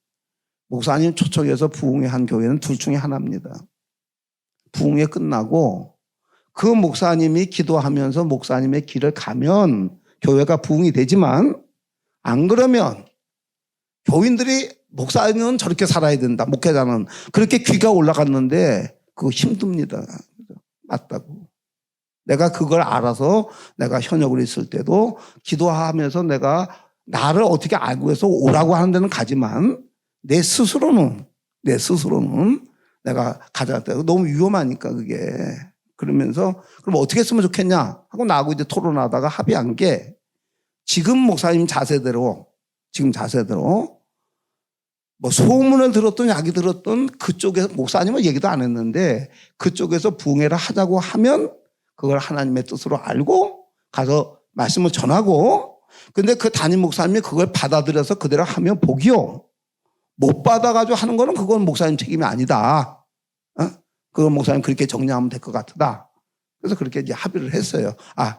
Speaker 2: 초청해서 부흥회 한 교회는 둘 중에 하나입니다. 부흥회 끝나고 그 목사님이 기도하면서 목사님의 길을 가면 교회가 부흥이 되지만 안 그러면 교인들이 목사님은 저렇게 살아야 된다. 목회자는 그렇게 귀가 올라갔는데 그거 힘듭니다. 맞다고. 내가 그걸 알아서 내가 현역으로 있을 때도 기도하면서 내가 나를 어떻게 알고 해서 오라고 하는 데는 가지만 내 스스로는 내가 가져갔다. 너무 위험하니까 그게. 그러면서 그럼 어떻게 했으면 좋겠냐 하고 나하고 이제 토론하다가 합의한 게 지금 목사님 자세대로 뭐 소문을 들었던 약이 들었던 그쪽에서 목사님은 얘기도 안 했는데 그쪽에서 부흥회를 하자고 하면 그걸 하나님의 뜻으로 알고 가서 말씀을 전하고 근데 그 담임 목사님이 그걸 받아들여서 그대로 하면 복이요. 못 받아가지고 하는 거는 그건 목사님 책임이 아니다. 그건 목사님 그렇게 정리하면 될 것 같다. 그래서 그렇게 이제 합의를 했어요.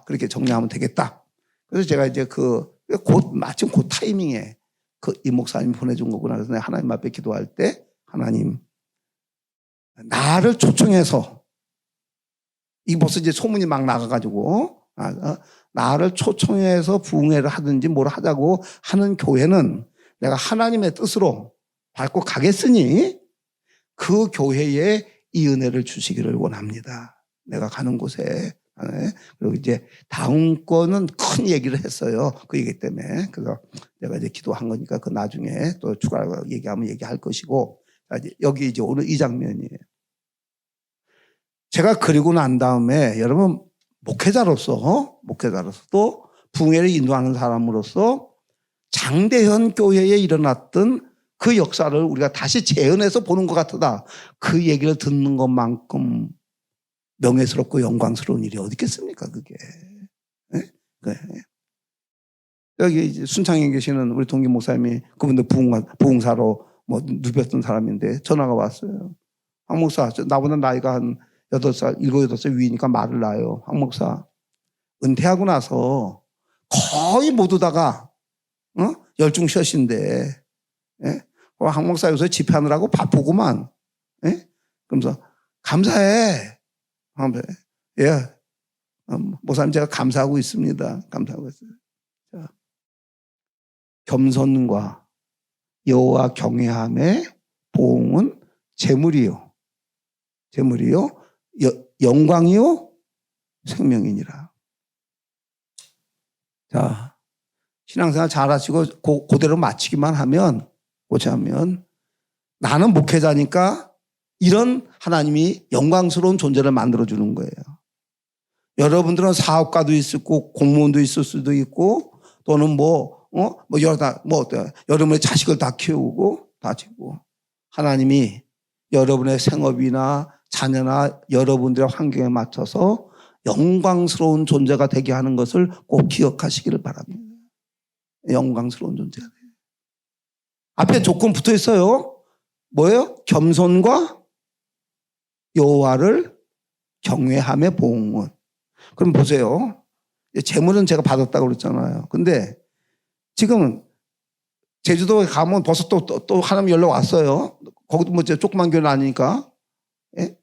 Speaker 2: 그렇게 정리하면 되겠다. 그래서 제가 이제 마침 그 타이밍에 이 목사님이 보내준 거구나. 그래서 내가 하나님 앞에 기도할 때 하나님 나를 초청해서 이 벌써 이제 소문이 막 나가가지고 나를 초청해서 부흥회를 하든지 뭘 하자고 하는 교회는 내가 하나님의 뜻으로 밟고 가겠으니 그 교회에 이 은혜를 주시기를 원합니다. 내가 가는 곳에. 그리고 이제 다음 거는 큰 얘기를 했어요. 그 얘기 때문에. 그래서 내가 이제 기도한 거니까 그 나중에 또 추가로 얘기하면 얘기할 것이고. 여기 이제 오늘 이 장면이에요. 제가 그리고 난 다음에 여러분 목회자로서 또 부흥회를 인도하는 사람으로서 장대현 교회에 일어났던 그 역사를 우리가 다시 재현해서 보는 것 같다. 그 얘기를 듣는 것만큼 명예스럽고 영광스러운 일이 어디 있겠습니까, 그게. 네? 여기 이제 순창에 계시는 우리 동기 목사님이 그분들 부흥사로 뭐 누볐던 사람인데 전화가 왔어요. 황 목사, 나보다 나이가 한 8살, 7, 8살 위니까 말을 놔요. 황 목사, 은퇴하고 나서 거의 모두 다가 열중샷인데, 예? 황 목사 요새 집회하느라고 바쁘구만. 예? 그러면서 감사해. 예. 목사님 제가 감사하고 있습니다. 감사하고 있어요. 자, 겸손과 여호와 경외함의 보응은 재물이요. 재물이요. 영광이요. 생명이니라. 자, 신앙생활 잘하시고 그대로 마치기만 하면 나는 목회자니까 이런 하나님이 영광스러운 존재를 만들어주는 거예요. 여러분들은 사업가도 있고 공무원도 있을 수도 있고 또는 여러분의 자식을 다 키우고 다 지고 하나님이 여러분의 생업이나 자녀나 여러분들의 환경에 맞춰서 영광스러운 존재가 되게 하는 것을 꼭 기억하시기를 바랍니다. 영광스러운 존재가 돼요. 앞에 조건 붙어 있어요. 뭐예요? 겸손과 여호와를 경외함의 보응은. 그럼 보세요. 재물은 제가 받았다고 그랬잖아요. 근데 지금 제주도에 가면 벌써 또 하나님 연락 왔어요. 거기도 뭐 조그만 교회는 아니니까. 예?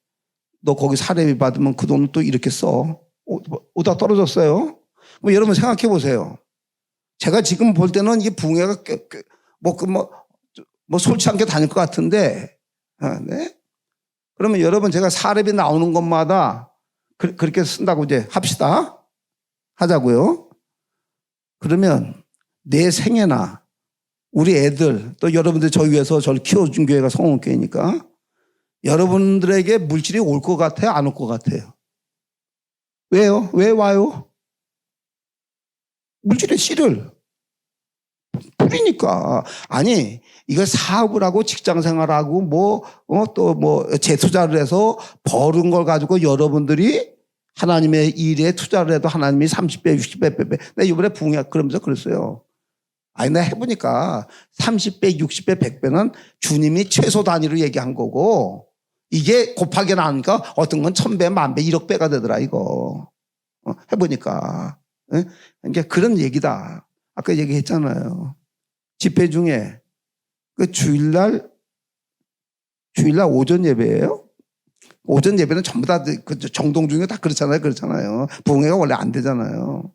Speaker 2: 너 거기 사례비 받으면 그 돈은 또 이렇게 써. 오다 떨어졌어요. 뭐 여러분 생각해 보세요. 제가 지금 볼 때는 이 부흥회가 솔치 않게 다닐 것 같은데, 네? 그러면 여러분 제가 사례비 나오는 것마다 그렇게 쓴다고 이제 합시다. 하자고요. 그러면 내 생애나 우리 애들 또 여러분들 저희 위해서 저를 키워준 교회가 성원교회니까 여러분들에게 물질이 올 것 같아요? 안 올 것 같아요? 왜요? 왜 와요? 물질의 씨를 뿌리니까. 아니, 이거 사업을 하고 직장 생활하고 재투자를 해서 벌은 걸 가지고 여러분들이 하나님의 일에 투자를 해도 하나님이 30배, 60배, 100배. 내가 이번에 부흥회 그러면서 그랬어요. 아니, 내가 해보니까 30배, 60배, 100배는 주님이 최소 단위로 얘기한 거고 이게 곱하기 나니까 어떤 건 1000배, 10,000배, 1억 배가 되더라, 이거. 해보니까. 그러니까 그런 얘기다. 아까 얘기했잖아요. 집회 중에 그 주일날 오전 예배예요. 오전 예배는 전부 다 정동 중에 다 그렇잖아요. 부흥회가 원래 안 되잖아요.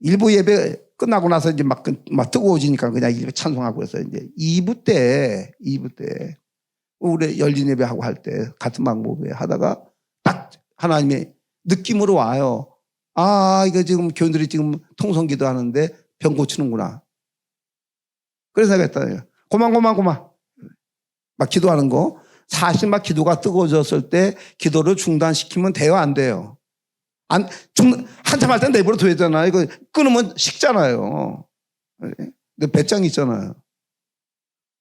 Speaker 2: 일부 예배 끝나고 나서 이제 막 뜨거워지니까 그냥 일부 찬송하고 그래서 이제 2부 때 우리 열린 예배하고 할 때 같은 방법에 하다가 딱 하나님의 느낌으로 와요. 아, 이거 지금 교인들이 지금 통성기도 하는데 병 고치는구나. 그래서 내가 했다. 고만. 막 기도하는 거. 사실 막 기도가 뜨거워졌을 때 기도를 중단시키면 돼요, 안 돼요? 한참 할 때 내버려 둬야 되잖아요. 이거 끊으면 식잖아요. 근데 배짱 있잖아요.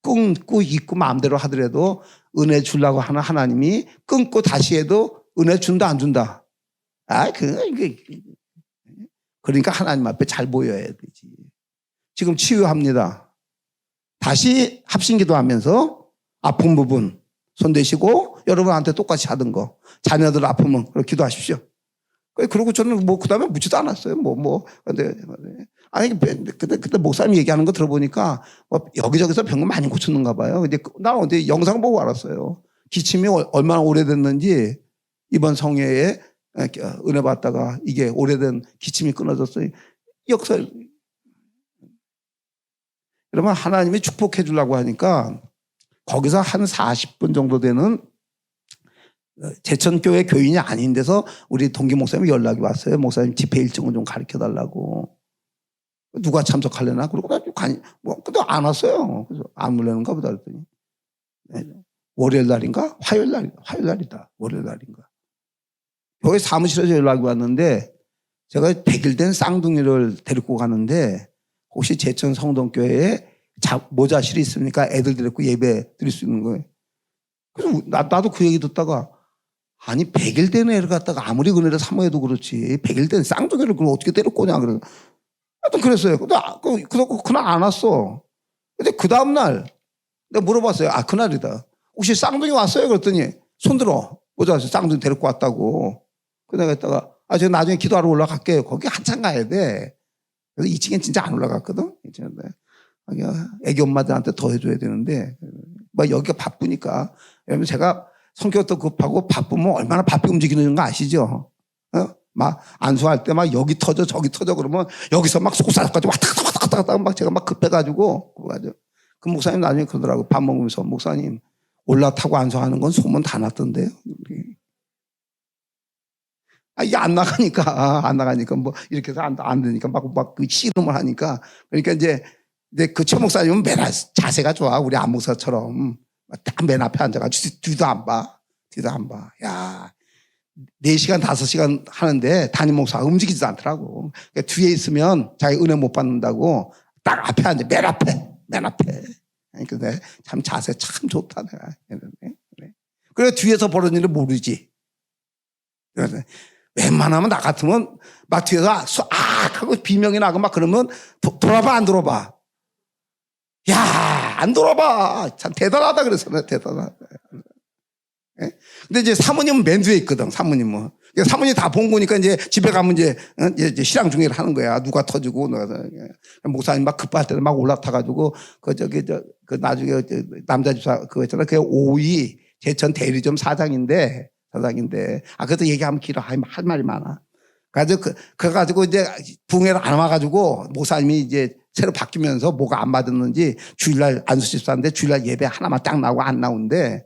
Speaker 2: 끊고 있고 마음대로 하더라도 은혜 주려고 하는 하나님이 끊고 다시 해도 은혜 준다, 안 준다? 그러니까 하나님 앞에 잘 보여야 되지. 지금 치유합니다. 다시 합심기도 하면서 아픈 부분 손 대시고 여러분한테 똑같이 하던 거. 자녀들 아프면 기도하십시오. 그리고 저는 그 다음에 묻지도 않았어요. 그때 목사님 얘기하는 거 들어보니까 여기저기서 병을 많이 고쳤는가 봐요. 근데 나 어디 영상 보고 알았어요. 기침이 얼마나 오래됐는지 이번 성회에 은혜 받다가 이게 오래된 기침이 끊어졌어요. 역사. 그러면 하나님이 축복해 주려고 하니까 거기서 한 40분 정도 되는 제천교회 교인이 아닌 데서 우리 동기 목사님이 연락이 왔어요. 목사님 집회 일정을 좀 가르쳐 달라고. 누가 참석하려나? 그러고 근데 안 왔어요. 그래서 안 물려는가 보다 그랬더니 월요일 날인가? 화요일 날이다. 월요일 날인가? 교회 사무실에서 연락이 왔는데 제가 100일 된 쌍둥이를 데리고 가는데 혹시 제천 성동교회에 모자실이 있습니까? 애들 데리고 예배 드릴 수 있는 거예요. 그래서 나도 그 얘기 듣다가 아니 100일 된 애를 갖다가 아무리 은혜를 사모해도 그렇지 100일 된 쌍둥이를 그럼 어떻게 데리고 오냐 그래서 하여튼 그랬어요. 근데 그날 안 왔어. 근데 그 다음날 내가 물어봤어요. 아, 그날이다. 혹시 쌍둥이 왔어요? 그랬더니 손들어. 보자, 쌍둥이 데리고 왔다고. 그 내가 했다가 아, 제가 나중에 기도하러 올라갈게요. 거기 한참 가야 돼. 그래서 2층엔 진짜 안 올라갔거든. 2층인데. 애기 엄마들한테 더 해줘야 되는데, 뭐 여기가 바쁘니까. 왜냐면 제가 성격도 급하고 바쁘면 얼마나 바쁘게 움직이는 거 아시죠? 막 안수할 때 막 여기 터져 저기 터져 그러면 여기서 막 속살까지 왔다 갔다 막 제가 막 급해가지고 그 목사님 나중에 그러더라고. 밥 먹으면서 목사님 올라타고 안수하는 건 소문 다 났던데요. 아, 이게 안 나가니까 뭐 이렇게 해서 안 되니까 막 그 씨름을 하니까 그러니까 이제 그 최 목사님은 맨 자세가 좋아. 우리 안 목사처럼 딱 맨 앞에 앉아가지고 뒤도 안 봐. 야, 4시간, 5시간 하는데 담임 목사가 움직이지도 않더라고. 그러니까 뒤에 있으면 자기 은혜 못 받는다고 딱 앞에 앉아. 맨 앞에. 그러니까 참 자세 참 좋다, 내가. 그래, 뒤에서 벌어지는 일 모르지. 그래서 웬만하면 나 같으면 막 뒤에서 하고 비명이 나고 막 그러면 돌아봐, 안 돌아봐? 야, 안 돌아봐. 참 대단하다 그랬어. 대단하다. 근데 이제 사모님은 맨 뒤에 있거든, 사모님은. 사모님이 다 본 거니까 이제 집에 가면 이제 신앙 중회를 하는 거야. 누가 터지고, 목사님 막 급할 때는 막 올라타가지고, 그 나중에 남자 집사 그거 있잖아. 그게 5위 제천 대리점 사장인데, 그래도 얘기하면 길어. 할 말이 많아. 그래가지고 이제 붕해를 안 와가지고, 목사님이 이제 새로 바뀌면서 뭐가 안 맞았는지 주일날 안수 집사인데 주일날 예배 하나만 딱 나오고 안 나오는데,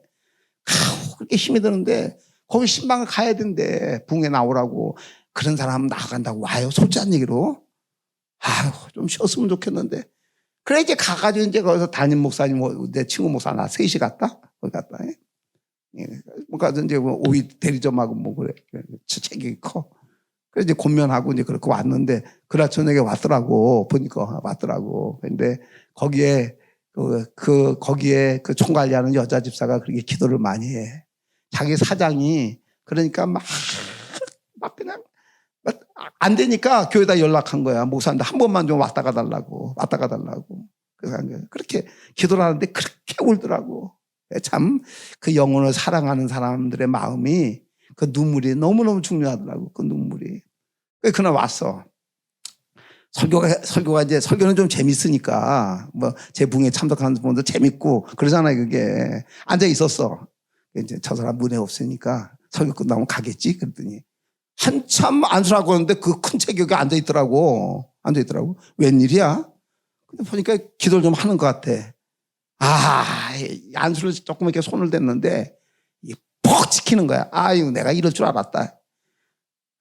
Speaker 2: 그렇게 힘이 드는데 거기 신방을 가야 된대. 붕에 나오라고. 그런 사람 나간다고 와요. 솔직한 얘기로. 아유, 좀 쉬었으면 좋겠는데. 그래 이제 가가지고 이제 거기서 담임 목사님, 내 친구 목사 나 3시 갔다. 거기 갔다. 가서 이제 뭐 오이 대리점하고 뭐 그래. 책이 커. 그래서 이제 권면하고 이제 그렇게 왔는데 그날 저녁에 왔더라고. 보니까 왔더라고. 근데 거기에 거기에 그 총관리하는 여자 집사가 그렇게 기도를 많이 해. 자기 사장이 그러니까 막 그냥 안 되니까 교회에다 연락한 거야. 목사한테 한 번만 좀 왔다 가달라고. 그래서 그렇게 기도를 하는데 그렇게 울더라고. 참 그 영혼을 사랑하는 사람들의 마음이 그 눈물이 너무너무 중요하더라고. 그 눈물이. 그날 왔어. 설교가 이제 설교는 좀 재밌으니까 뭐 제 붕에 참석하는 분도 재밌고 그러잖아요. 그게 앉아 있었어. 이제 저 사람 문에 없으니까 설교 끝나면 가겠지. 그랬더니 한참 안수라고 하는데 그 큰 책 여기 앉아 있더라고. 웬일이야? 근데 보니까 기도를 좀 하는 것 같아. 안수를 조금 이렇게 손을 댔는데 퍽 찍히는 거야. 아유, 내가 이럴 줄 알았다.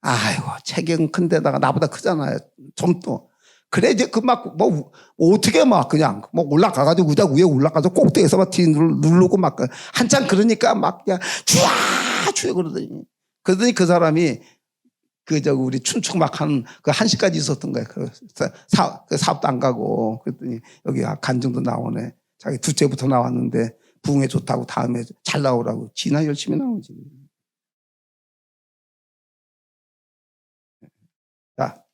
Speaker 2: 아이고, 체격은 큰데다가 나보다 크잖아요. 좀 또. 그래, 이제 어떻게 그냥, 올라가가지고 의자 위에 올라가서 꼭대기에서 막 뒤 누르고 한참 그러니까 그냥 쭈아 그러더니 그 사람이 우리 춘축 하는 그 1시까지 있었던 거야. 그 사업도 안 가고. 그랬더니 여기 간증도 나오네. 자기 둘째부터 나왔는데 부흥에 좋다고 다음에 잘 나오라고. 지나 열심히 나오지. 자,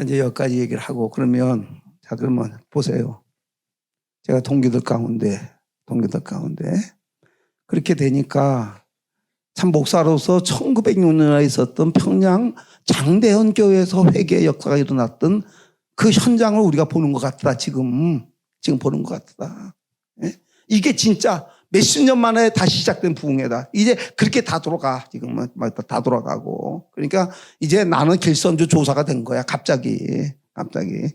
Speaker 2: 이제 여기까지 얘기를 하고 그러면 보세요. 제가 동기들 가운데 그렇게 되니까 참 목사로서 1906년에 있었던 평양 장대현 교회에서 회개 역사가 일어났던 그 현장을 우리가 보는 것 같다. 지금 보는 것 같다. 이게 진짜 몇십 년 만에 다시 시작된 부흥회다. 이제 그렇게 다 돌아가. 지금은 다 돌아가고. 그러니까 이제 나는 길선주 조사가 된 거야. 갑자기. 하여튼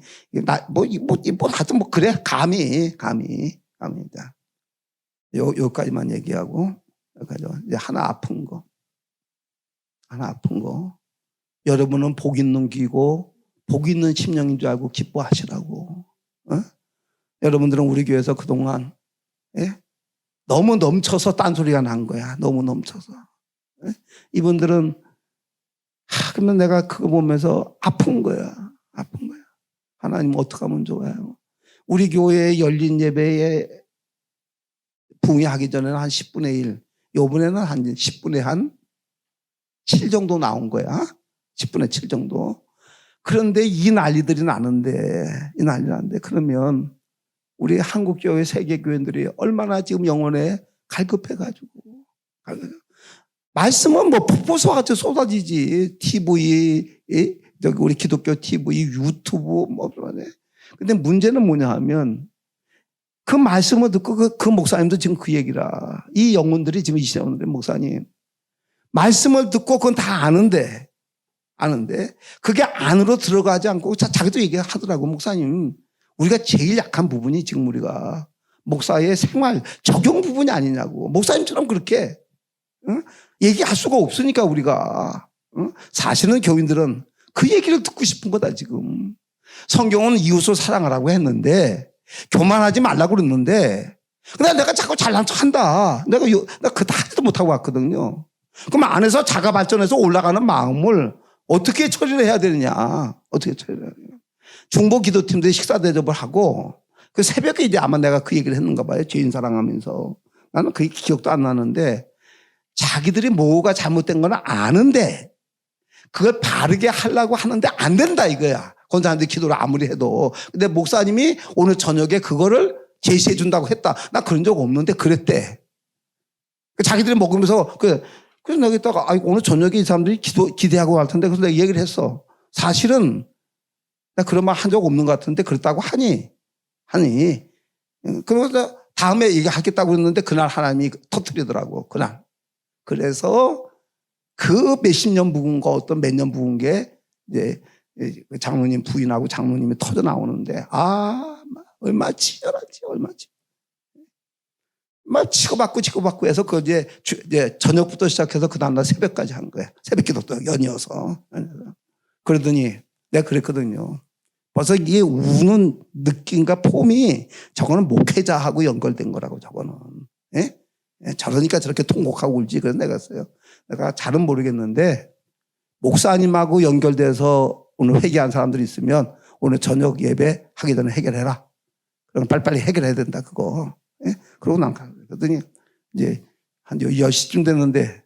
Speaker 2: 그래. 감히. 여기까지만 얘기하고. 이제 하나 아픈 거. 여러분은 복 있는 귀고 복 있는 심령인 줄 알고 기뻐하시라고. 여러분들은 우리 교회에서 그동안 너무 넘쳐서 딴소리가 난 거야. 너무 넘쳐서. 이분들은 그러면 내가 그거 보면서 아픈 거야. 하나님 어떻게 하면 좋아요? 우리 교회에 열린 예배에 부흥하기 전에는 한 10분의 1, 요번에는 한 10분의 한 7 정도 나온 거야. 10분의 7 정도. 그런데 이 난리들이 나는데, 그러면 우리 한국교회, 세계교회들이 얼마나 지금 영혼에 갈급해가지고. 말씀은 뭐 폭포수와 같이 쏟아지지. TV, 저기 우리 기독교 TV, 유튜브, 뭐. 근데 문제는 뭐냐 하면 그 말씀을 듣고 그 목사님도 지금 그 얘기라. 이 영혼들이 지금 이 시대원들의 목사님. 말씀을 듣고 그건 다 아는데 그게 안으로 들어가지 않고 자기도 얘기하더라고. 목사님, 우리가 제일 약한 부분이 지금 우리가 목사의 생활 적용 부분이 아니냐고. 목사님처럼 그렇게 얘기할 수가 없으니까 우리가. 사실은 교인들은 그 얘기를 듣고 싶은 거다 지금. 성경은 이웃을 사랑하라고 했는데 교만하지 말라고 그랬는데 근데 내가 자꾸 잘난 척 한다. 내가 그다 하지도 못하고 왔거든요. 그럼 안에서 자가 발전해서 올라가는 마음을 어떻게 처리를 해야 되느냐. 어떻게 처리를 해야 되느냐. 중보 기도팀들이 식사 대접을 하고 그 새벽에 이제 아마 내가 그 얘기를 했는가 봐요. 죄인 사랑하면서. 나는 그 기억도 안 나는데 자기들이 뭐가 잘못된 건 아는데 그걸 바르게 하려고 하는데 안 된다 이거야. 권사님들 기도를 아무리 해도. 근데 목사님이 오늘 저녁에 그거를 제시해 준다고 했다. 나 그런 적 없는데 그랬대. 자기들이 먹으면서 그래서 내가 있다가 오늘 저녁에 이 사람들이 기대하고 갈 텐데 그래서 내가 얘기를 했어. 사실은 나 그런 말 한 적 없는 것 같은데 그랬다고 하니. 그러면서 다음에 얘기하겠다고 그랬는데 그날 하나님이 터뜨리더라고. 그날. 그래서 그 몇십 년 묵은 거 어떤 몇 년 묵은 게 이제 장로님 부인하고 장로님이 터져 나오는데 얼마나 치열하지. 막 치고받고 해서 그 이제 저녁부터 시작해서 그 다음날 새벽까지 한 거야. 새벽 기도도 연이어서. 그러더니 내가 그랬거든요. 벌써 이게 우는 느낌과 폼이 저거는 목회자하고 연결된 거라고 저거는. 예? 저러니까 저렇게 통곡하고 울지. 그래서 내가 했어요. 내가 잘은 모르겠는데 목사님하고 연결돼서 오늘 회개한 사람들이 있으면 오늘 저녁 예배 하기 전에 해결해라. 그럼 빨리빨리 해결해야 된다 그거. 예? 그러고 난 그러더니 이제 한 10시쯤 됐는데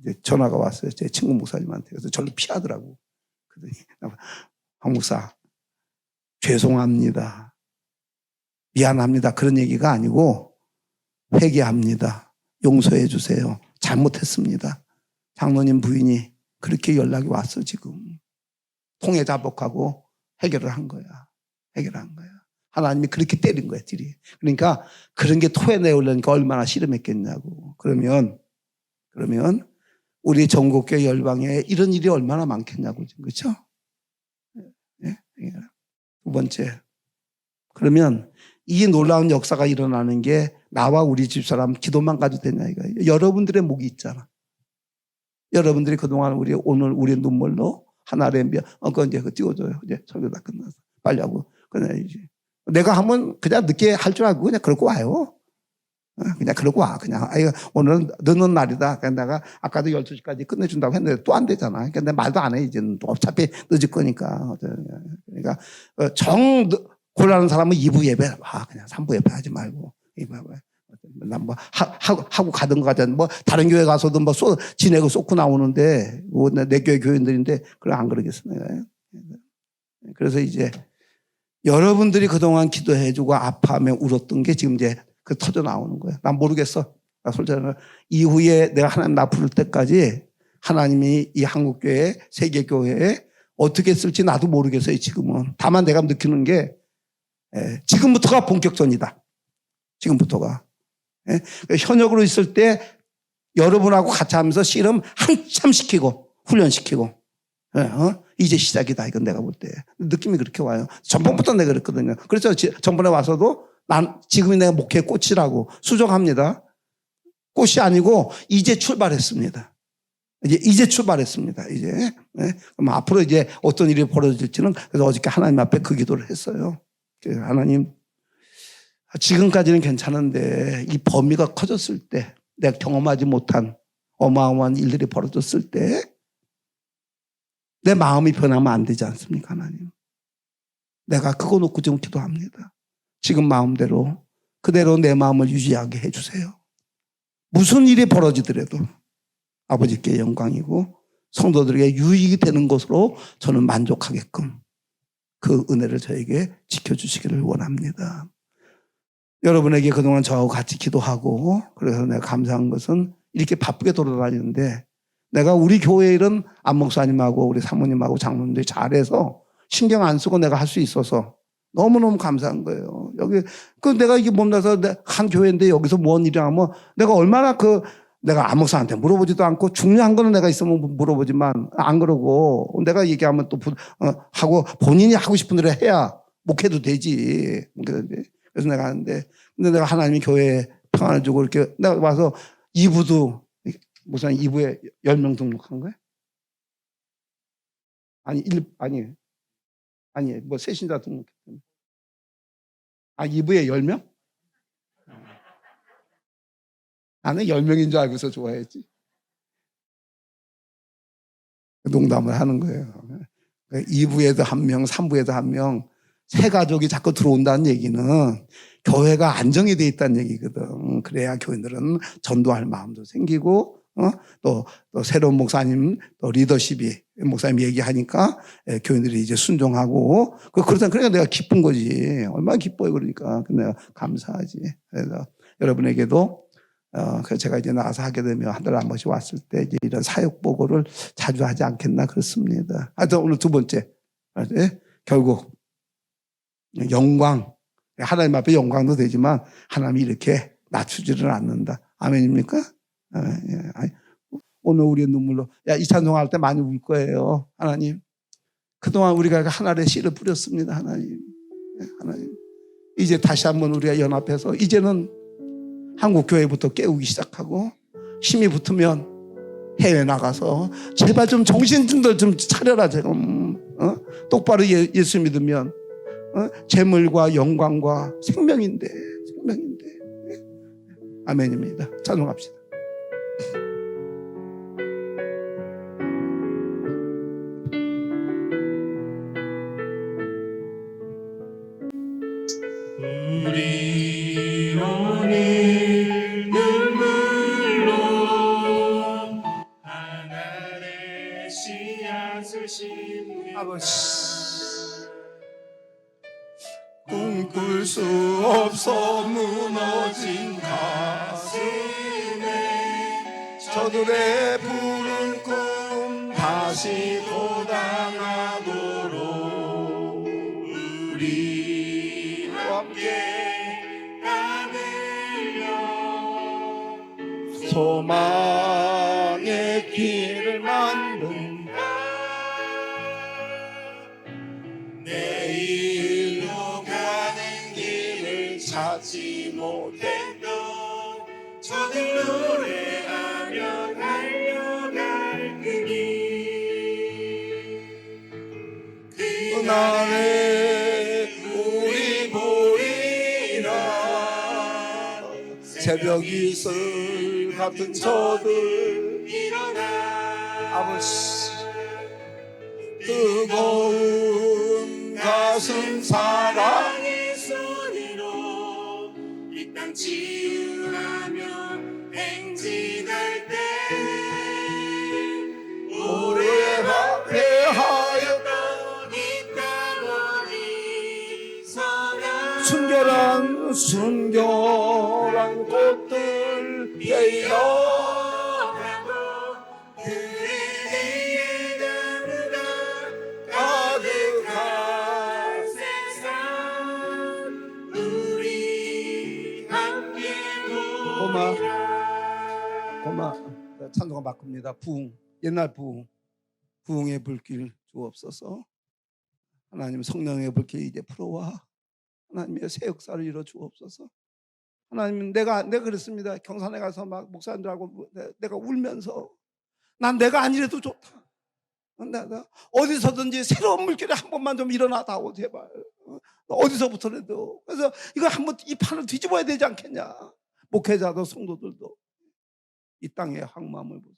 Speaker 2: 이제 전화가 왔어요. 제 친구 목사님한테. 그래서 저를 피하더라고. 그러더니 황 목사 죄송합니다. 미안합니다. 그런 얘기가 아니고 회개합니다. 용서해 주세요. 잘못했습니다. 장로님 부인이 그렇게 연락이 왔어 지금. 통해 자복하고 해결을 한 거야. 하나님이 그렇게 때린 거야, 들이. 그러니까 그런 게 토해내려니까 얼마나 씨름했겠냐고. 그러면 우리 전국교회 열방에 이런 일이 얼마나 많겠냐고. 그렇죠? 예? 두 번째. 그러면 이 놀라운 역사가 일어나는 게 나와 우리 집사람 기도만 가도 되냐 이거예요. 여러분들의 목이 있잖아. 여러분들이 그동안 오늘 우리 눈물로 하나의 그거 이제 띄워줘요. 이제 설교 다 끝나서. 빨리 하고. 끝내야지. 내가 하면 그냥 늦게 할 줄 알고 그냥 그러고 와요. 그냥 그러고 와. 그냥, 오늘은 늦는 날이다. 그냥 내가 아까도 12시까지 끝내준다고 했는데 또 안 되잖아. 그러니까 내가 말도 안 해. 이제는 또 어차피 늦을 거니까. 그러니까, 곤란한 사람은 2부 예배 와. 그냥 3부 예배 하지 말고. 난 뭐, 하고 가든 가든 뭐, 다른 교회 가서도 뭐, 지내고 쏟고 나오는데, 내 교회 교인들인데, 그래, 안 그러겠어, 내가. 그래서 이제, 여러분들이 그동안 기도해주고 아파하며 울었던 게 지금 이제 터져 나오는 거예요. 난 모르겠어. 나 솔직히 이후에 내가 하나님 나 부를 때까지 하나님이 이 한국교회, 세계교회에 어떻게 쓸지 나도 모르겠어요, 지금은. 다만 내가 느끼는 게, 지금부터가 본격전이다. 지금부터가. 현역으로 있을 때 여러분하고 같이 하면서 씨름 한참 시키고, 훈련시키고, 이제 시작이다. 이건 내가 볼 때. 느낌이 그렇게 와요. 전번부터 내가 그랬거든요. 그래서 전번에 와서도 지금이 내가 목회 꽃이라고 수정합니다. 꽃이 아니고 이제 출발했습니다. 이제 출발했습니다. 이제. 그럼 앞으로 이제 어떤 일이 벌어질지는 그래서 어저께 하나님 앞에 그 기도를 했어요. 하나님, 지금까지는 괜찮은데 이 범위가 커졌을 때 내가 경험하지 못한 어마어마한 일들이 벌어졌을 때 내 마음이 변하면 안 되지 않습니까, 하나님? 내가 그거 놓고 지금 기도합니다. 지금 마음대로 그대로 내 마음을 유지하게 해주세요. 무슨 일이 벌어지더라도 아버지께 영광이고 성도들에게 유익이 되는 것으로 저는 만족하게끔 그 은혜를 저에게 지켜주시기를 원합니다. 여러분에게 그동안 저하고 같이 기도하고 그래서 내가 감사한 것은 이렇게 바쁘게 돌아다니는데 내가 우리 교회 일은 안 목사님하고 우리 사모님하고 장로님들이 잘해서 신경 안 쓰고 내가 할 수 있어서 너무너무 감사한 거예요. 여기 내가 이게 몸나서 한 교회인데 여기서 뭔 일이 하면 내가 얼마나 내가 안 목사한테 물어보지도 않고 중요한 거는 내가 있으면 물어보지만 안 그러고 내가 얘기하면 또 하고 본인이 하고 싶은 대로 해야 목회도 되지. 그래서 내가 하는데 근데 내가 하나님이 교회에 평안을 주고 이렇게 내가 와서 2부도 목사님 2부에 10명 등록한 거야? 아니 뭐 새신자 등록했더니 2부에 10명? 나는 10명인 줄 알고서 좋아했지. 농담을 하는 거예요. 2부에도 1명, 3부에도 1명, 새 가족이 자꾸 들어온다는 얘기는 교회가 안정이 돼 있다는 얘기거든. 그래야 교인들은 전도할 마음도 생기고, 또 새로운 목사님, 또 리더십이 목사님 얘기하니까 교인들이 이제 순종하고, 그러니까 내가 기쁜 거지. 얼마나 기뻐요, 그러니까. 내가 감사하지. 그래서 여러분에게도 그래서 제가 이제 나와서 하게 되면 한 달에 한 번씩 왔을 때 이제 이런 사역 보고를 자주 하지 않겠나 그렇습니다. 하여튼 오늘 두 번째. 결국 영광. 하나님 앞에 영광도 되지만 하나님이 이렇게 낮추지를 않는다. 아멘입니까? 오늘 우리의 눈물로 이 찬송할 때 많이 울 거예요. 하나님. 그동안 우리가 하늘에 씨를 뿌렸습니다. 하나님. 이제 다시 한번 우리가 연합해서 이제는 한국 교회부터 깨우기 시작하고 힘이 붙으면 해외 나가서 제발 좀 정신들 좀 차려라. 똑바로 예수 믿으면 재물과 영광과 생명인데 아멘입니다. 찬송합시다.
Speaker 1: 우리 오늘 눈물로 하늘의 씨앗을 심는
Speaker 2: 꿈꿀 수 없어 무너진 가슴에 저들의 푸른 꿈 다시 돋아나도록 우리 함께 가늘려 소망의 길을 만든다. 내일로 가는 길을 찾지 못했던 저들 노래하며 달려갈 그날에 우리 보리라. 새벽 이슬 같은 저들 일어나. 아버지 뜨거운 가슴 사랑의 소리로 이 땅 치유하며 행진할 때 오래 박해하였던 이 땅 어리석은 순결한 꽃들 피어 고마 찬송가 바꿉니다. 부흥 옛날 부흥의 불길 주옵소서. 하나님 성령의 불길 이제 풀어와. 하나님의 새 역사를 이뤄 주옵소서. 하나님 내가 그랬습니다. 경산에 가서 막 목사님들하고 내가 울면서 난 내가 아니래도 좋다. 어디서든지 새로운 물결이 한 번만 좀 일어나다오 제발. 어디서부터라도. 그래서 이거 한번 이 판을 뒤집어야 되지 않겠냐. 목회자도 성도들도 이 땅의 황망을 보세요.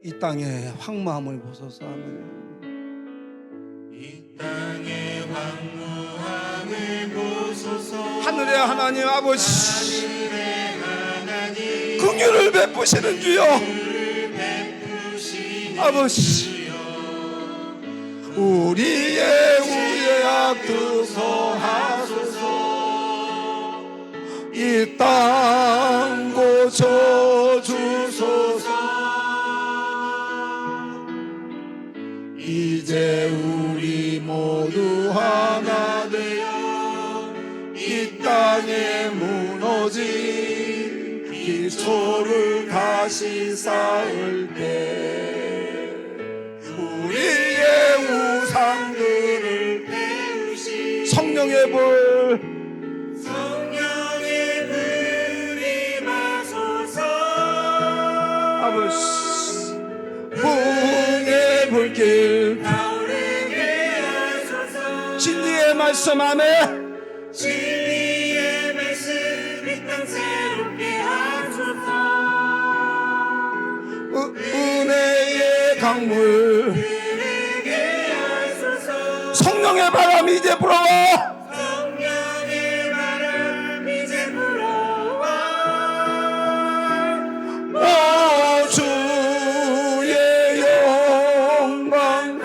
Speaker 2: 이 땅의 황망을 보소서. 하면 이 땅의 황망 하늘의 하나님 아버지,
Speaker 1: 하늘의 하나님
Speaker 2: 긍휼을 베푸시는 주여
Speaker 1: 베푸시는
Speaker 2: 아버지, 우리의 우애악 등성하소서. 이 땅 고쳐주소서. 이제 우리 모두 하나 되어 이 땅에 무너진 기초를 다시 쌓을 때 우리의 우상들을
Speaker 1: 배우시
Speaker 2: 성령의 불,
Speaker 1: 성령의 불이 마소서.
Speaker 2: 아버지, 부흥의 불길
Speaker 1: 타오르게 하소서.
Speaker 2: 진리의 말씀 안에
Speaker 1: 진리의 말씀 이 땅 새롭게 하소서.
Speaker 2: 은혜의 강물
Speaker 1: 흐르게 하소서.
Speaker 2: 성령의 바람이 이제 불어와
Speaker 1: 성령의 바람 이제 불어와.
Speaker 2: 오 주의 영광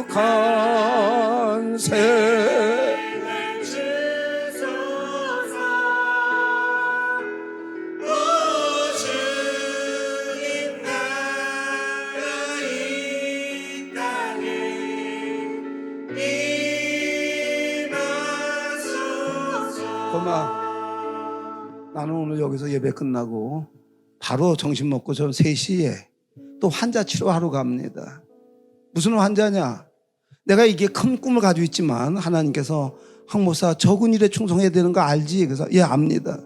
Speaker 2: 가득한 새
Speaker 1: 주소서. 오 주님 나라 이 땅에 임하소서.
Speaker 2: 고마, 나는 오늘 여기서 예배 끝나고 바로 점심 먹고 전 3시에 또 환자 치료하러 갑니다. 무슨 환자냐? 내가 이게 큰 꿈을 가지고 있지만 하나님께서 황 목사 적은 일에 충성해야 되는 거 알지? 그래서 예, 압니다.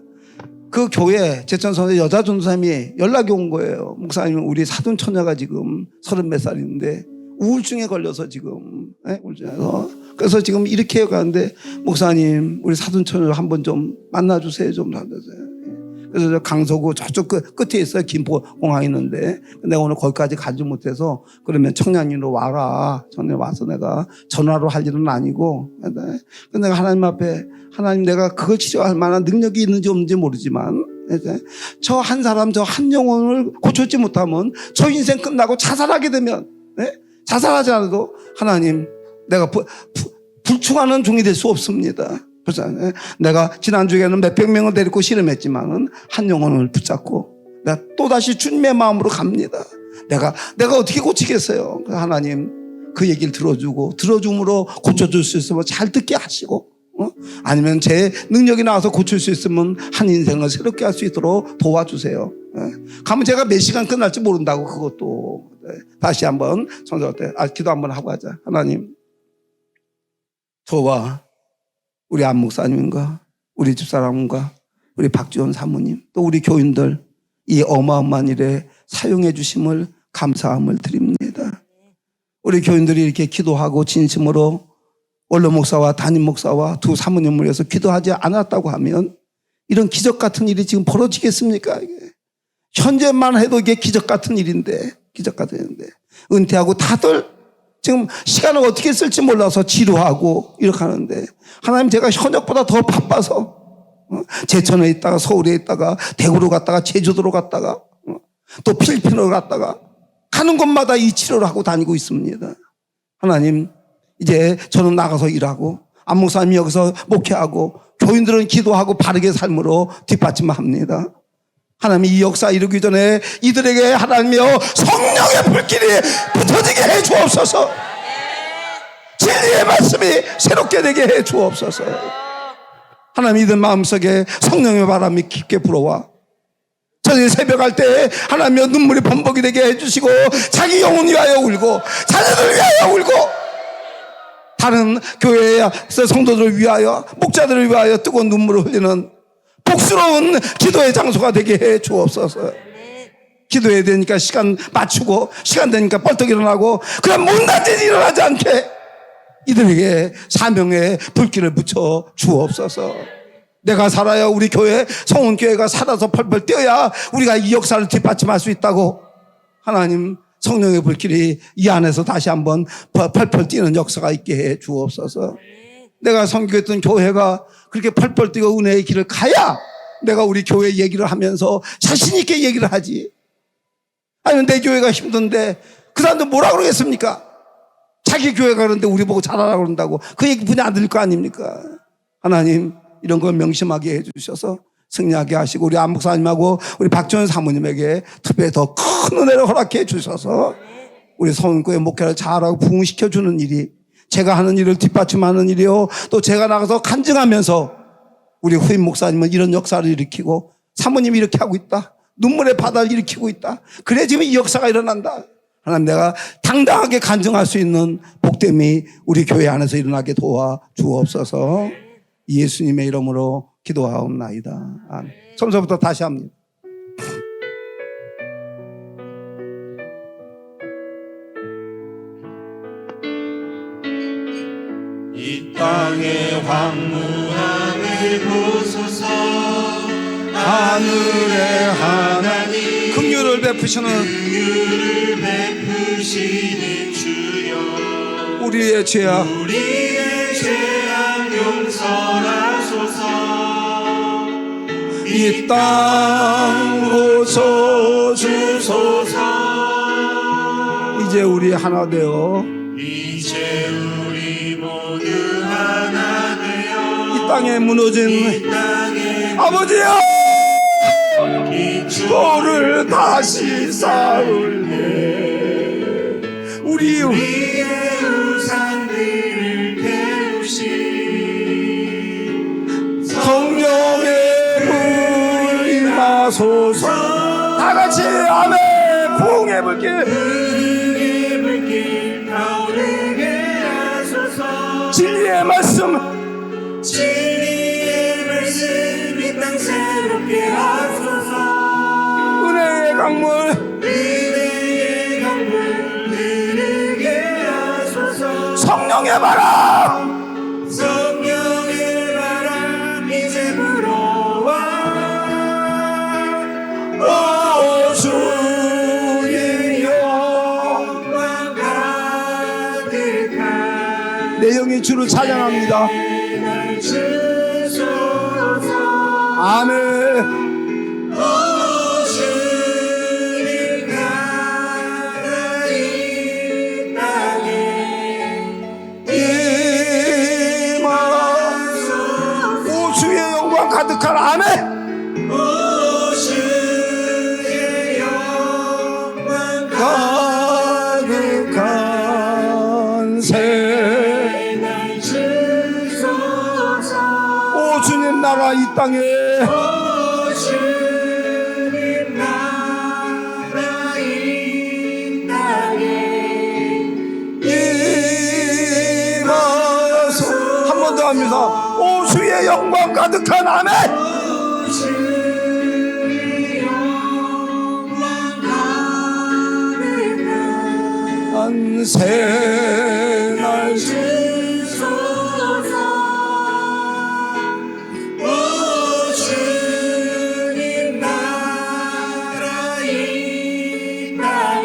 Speaker 2: 그 교회 제천선의 여자 전도사님이 연락이 온 거예요. 목사님, 우리 사돈 처녀가 지금 30몇 살인데 우울증에 걸려서 지금 우울증에서 그래서 지금 이렇게 가는데 목사님, 우리 사돈 처녀 한번 좀 만나주세요. 좀 만나주세요. 그래서 저 강서구 저쪽 끝에 있어요. 김포공항 있는데 내가 오늘 거기까지 가지 못해서 그러면 청량리로 와라. 청량리 와서 내가 전화로 할 일은 아니고 근데 내가 하나님 앞에 하나님, 내가 그걸 치료할 만한 능력이 있는지 없는지 모르지만 저 한 사람, 저 한 영혼을 고쳐지 못하면 저 인생 끝나고 자살하게 되면 자살하지 않아도 하나님, 내가 불충하는 종이 될 수 없습니다. 내가 지난주에는 몇백 명을 데리고 실험했지만은 한 영혼을 붙잡고 내가 또다시 주님의 마음으로 갑니다. 내가 어떻게 고치겠어요? 하나님, 그 얘기를 들어줌으로 고쳐줄 수 있으면 잘 듣게 하시고, 아니면 제 능력이 나와서 고칠 수 있으면 한 인생을 새롭게 할 수 있도록 도와주세요. 가면 제가 몇 시간 끝날지 모른다고. 그것도 다시 한번 성도할 때 기도 한번 하고 하자. 하나님, 저와 우리 안 목사님과 우리 집사람과 우리 박지원 사모님 또 우리 교인들 이 어마어마한 일에 사용해 주심을 감사함을 드립니다. 우리 교인들이 이렇게 기도하고 진심으로 원로 목사와 담임 목사와 두 사모님을 위해서 기도하지 않았다고 하면 이런 기적 같은 일이 지금 벌어지겠습니까? 이게 현재만 해도 이게 기적 같은 일인데 은퇴하고 다들 지금 시간을 어떻게 쓸지 몰라서 지루하고 이렇게 하는데 하나님, 제가 현역보다 더 바빠서 제천에 있다가 서울에 있다가 대구로 갔다가 제주도로 갔다가 또 필리핀으로 갔다가 가는 곳마다 이 치료를 하고 다니고 있습니다. 하나님, 이제 저는 나가서 일하고 안 목사님이 여기서 목회하고 교인들은 기도하고 바르게 삶으로 뒷받침합니다. 하나님, 이 역사 이루기 전에 이들에게 하나님이여 성령의 불길이 붙어지게 해 주옵소서. 진리의 말씀이 새롭게 되게 해 주옵소서. 하나님, 이들 마음속에 성령의 바람이 깊게 불어와 저녁에 새벽할 때 하나님이여 눈물이 범벅이 되게 해주시고 자기 영혼 위하여 울고 자녀들 위하여 울고 다른 교회의 성도들을 위하여 목자들을 위하여 뜨거운 눈물을 흘리는 복스러운 기도의 장소가 되게 해 주옵소서. 기도해야 되니까 시간 맞추고 시간 되니까 벌떡 일어나고 그냥 못난 짓 일어나지 않게 이들에게 사명의 불길을 붙여 주옵소서. 내가 살아야 우리 교회 성원교회가 살아서 펄펄 뛰어야 우리가 이 역사를 뒷받침할 수 있다고 하나님, 성령의 불길이 이 안에서 다시 한번 펄펄 뛰는 역사가 있게 해 주옵소서. 내가 섬기했던 교회가 그렇게 펄펄 뛰고 은혜의 길을 가야 내가 우리 교회 얘기를 하면서 자신 있게 얘기를 하지. 아니면 내 교회가 힘든데 그 사람들 뭐라 그러겠습니까? 자기 교회가 그러는데 우리 보고 잘하라고 그런다고 그 얘기 분이 안 들릴 거 아닙니까? 하나님 이런 걸 명심하게 해주셔서 승리하게 하시고 우리 안 목사님하고 우리 박지원 사모님에게 특별히 더 큰 은혜를 허락해 주셔서 우리 서울교회 목회를 잘하고 부흥시켜주는 일이 제가 하는 일을 뒷받침하는 일이요 또 제가 나가서 간증하면서 우리 후임 목사님은 이런 역사를 일으키고 사모님이 이렇게 하고 있다. 눈물의 바다를 일으키고 있다. 그래 지금 이 역사가 일어난다. 하나님 내가 당당하게 간증할 수 있는 복됨이 우리 교회 안에서 일어나게 도와주옵소서. 예수님의 이름으로 기도하옵나이다. 아멘. 처음부터 다시 합니다.
Speaker 1: 이 땅의 황무함을 보소서. 하늘의 하나님
Speaker 2: 긍휼을 베푸시는
Speaker 1: 주여
Speaker 2: 우리의 죄악
Speaker 1: 용서하소서.
Speaker 2: 이 땅 고쳐주소서. 이제 우리 하나 되어
Speaker 1: 이제 우리 모두 하나 되어
Speaker 2: 이 땅에 무너진 아버지여 돌을 다시 쌓을래. 우리의
Speaker 1: 우상들을 태우시
Speaker 2: 성령의 불 임하소서. 다 같이 아멘. 부흥의 불길
Speaker 1: 타오르게 하소서.
Speaker 2: 진리의 말씀
Speaker 1: 이 땅 새롭게 하소서.
Speaker 2: 은혜의 강물
Speaker 1: 흐르게 하소서.
Speaker 2: 성령의 바람
Speaker 1: 성령의 바람 이제 불어와.
Speaker 2: 오 주의
Speaker 1: 영광 가득한
Speaker 2: 내 영이 주를 찬양합니다.
Speaker 1: 날 주소서.
Speaker 2: 아멘.
Speaker 1: 오 주님 나라 이 땅에
Speaker 2: 임하소서. 오 주의 영광 가득한 아멘.
Speaker 1: 오 주의 영광
Speaker 2: 가득한
Speaker 1: 날 주소서.
Speaker 2: 오 주님 나라 이 땅에
Speaker 1: 오 주님 나라 이 땅에
Speaker 2: 임하소서. 한 번 더 합니다. 오 주의 영광 가득한 아멘.
Speaker 1: 오 주의 영광 가득한
Speaker 2: 새날
Speaker 1: 주소서. 오 주님 나라 이 땅에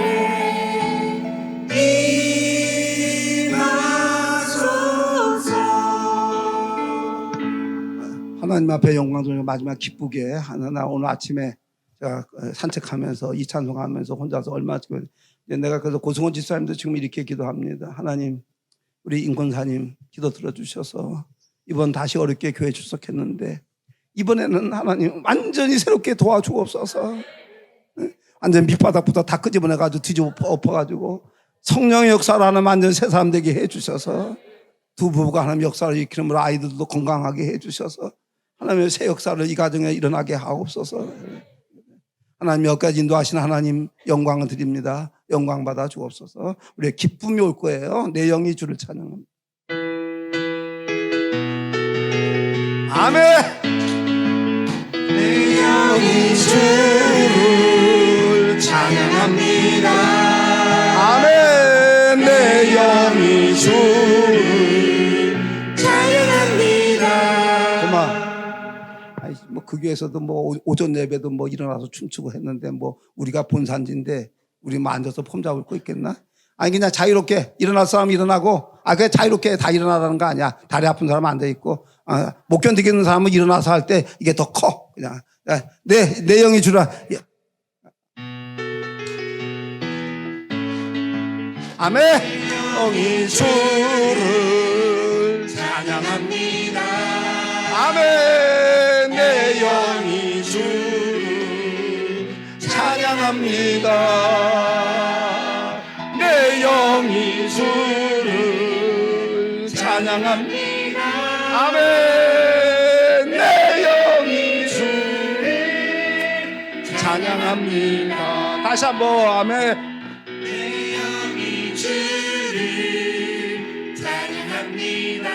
Speaker 1: 임하소서.
Speaker 2: 하나님 앞에 영광 돌리고 마지막 기쁘게 하나 오늘 아침에 제가 산책하면서 이 찬송하면서 혼자서 얼마나 내가 그래서 고승원 집사님도 지금 이렇게 기도합니다. 하나님 우리 인권사님 기도 들어주셔서 이번 다시 어렵게 교회 출석했는데 이번에는 하나님 완전히 새롭게 도와주옵소서. 완전 밑바닥부터 다 끄집어내가지고 뒤집어 엎어가지고 성령의 역사를 하나님 완전 새 사람 되게 해주셔서 두 부부가 하나님 역사를 일으키므로 아이들도 건강하게 해주셔서 하나님의 새 역사를 이 가정에 일어나게 하옵소서. 하나님 여기까지 인도하신 하나님 영광을 드립니다. 영광 받아 주옵소서. 우리의 기쁨이 올 거예요. 내 영이 주를 찬양합니다. 아멘.
Speaker 1: 내 영이 주를 찬양합니다.
Speaker 2: 아멘. 내 영이 주를
Speaker 1: 찬양합니다.
Speaker 2: 그만. 뭐 그 교회에서도 뭐 오전 예배도 뭐 일어나서 춤추고 했는데 뭐 우리가 본산지인데 우리 뭐 앉아서 폼 잡을 거 있겠나? 아니 그냥 자유롭게 일어날 사람 일어나고 그냥 자유롭게 다 일어나라는 거 아니야. 다리 아픈 사람 안 돼 있고 못 견디겠는 사람은 일어나서 할 때 이게 더 커. 그냥 내 영이 주라. 아멘. 영이 주를 찬양합니다. 아멘. 내 영이 주를 찬양합니다. 내 영이 주를 찬양합니다. 아멘. 내 영이 주를 찬양합니다. 다시 한번 아멘. 내 영이 주를 찬양합니다.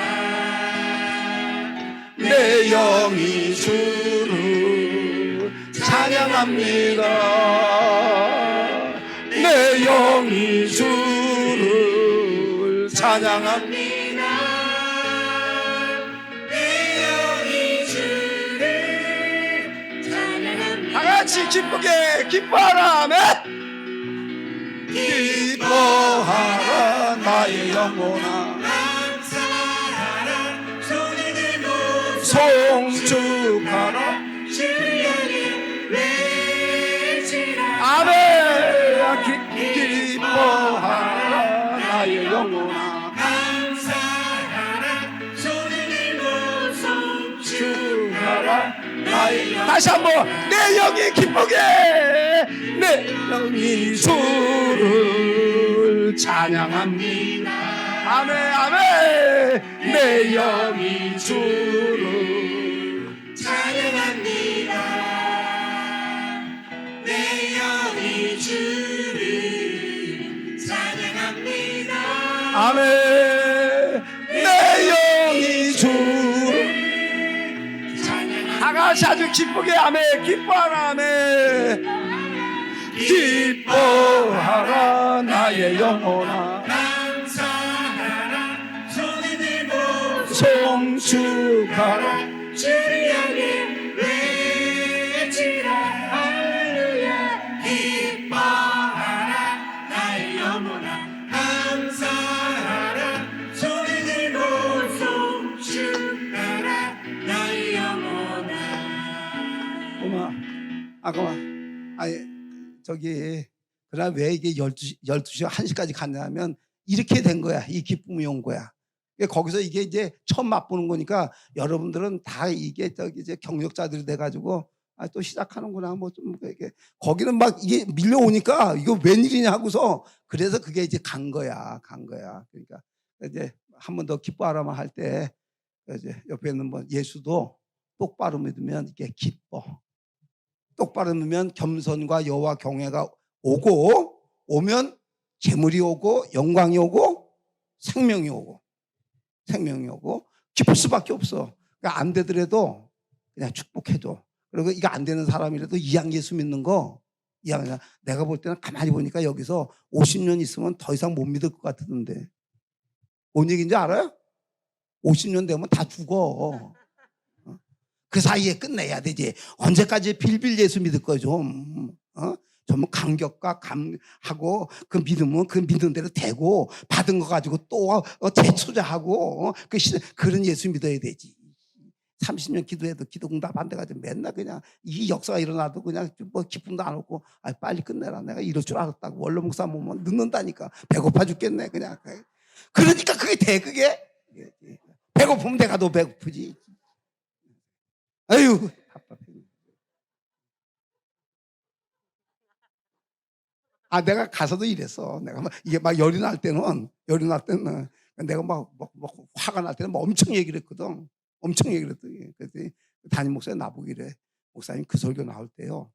Speaker 2: 내 영이 주를 찬양합니다. 내 영이 주를 찬양합니다. 다 같이 기쁘게 기뻐하라. 아멘. 기뻐하라 나의 영혼아. 송축하라 아멘. 기뻐하라 나의 영혼아. 감사하라 손을 들고 송축하라 나의 영혼아. 다시 한번 내 영이 기쁘게 내 영이 주를 찬양합니다. 아멘 아멘. 내 영이 주를 찬양합니다. 내 영이 주를 찬양합니다. 아멘. 내 영이 주를 찬양합니다. 다 같이 아주 기쁘게 아멘. 기뻐하라 아멘. 기뻐하라 나의 영혼아. 송축하라 주를 향해 외치라 할렐루야. 기뻐하라 나의 영혼아. 감사하라 손을 들고 송축하라 나의 영혼아. 고마워. 아니 저기 그러나 왜 이게 12시 1시까지 갔냐면 이렇게 된 거야. 이 기쁨이 온 거야. 거기서 이게 이제 처음 맛보는 거니까 여러분들은 다 이게 저기 이제 경력자들이 돼가지고 또 시작하는구나 뭐 좀 이렇게 거기는 막 이게 밀려오니까 이거 웬일이냐 하고서 그래서 그게 이제 간 거야. 그러니까 이제 한 번 더 기뻐하라만 할 때 이제 옆에 있는 뭐 예수도 똑바로 믿으면 이게 기뻐. 똑바로 믿으면 겸손과 여호와 경외가 오면 재물이 오고 영광이 오고 생명이 오고 기쁠 수밖에 없어. 그러니까 안 되더라도 그냥 축복해줘. 그리고 이거 안 되는 사람이라도 이양 예수 믿는 거 이양 내가 볼 때는 가만히 보니까 여기서 50년 있으면 더 이상 못 믿을 것 같던데. 뭔 얘기인지 알아요? 50년 되면 다 죽어. 그 사이에 끝내야 되지. 언제까지 빌빌 예수 믿을 거야 좀. 좀 감격과 감하고 그 믿으면 그 믿는 대로 되고 받은 거 가지고 또 재투자하고 그런 예수 믿어야 되지. 30년 기도해도 기도 응답 안 돼가지고 맨날 그냥 이 역사가 일어나도 그냥 뭐 기쁨도 안 오고 빨리 끝내라. 내가 이럴 줄 알았다고. 원로 목사 보면 늦는다니까. 배고파 죽겠네 그냥. 그러니까 그게 돼 그게. 배고프면 내가 더 배고프지. 아유 답답해. 내가 가서도 이랬어. 내가 막 이게 막 열이 날 때는 내가 막 화가 날 때는 막 엄청 얘기를 했거든. 엄청 얘기를 했더니 그랬더니 담임 목사님 나보기래. 목사님 그 설교 나올 때요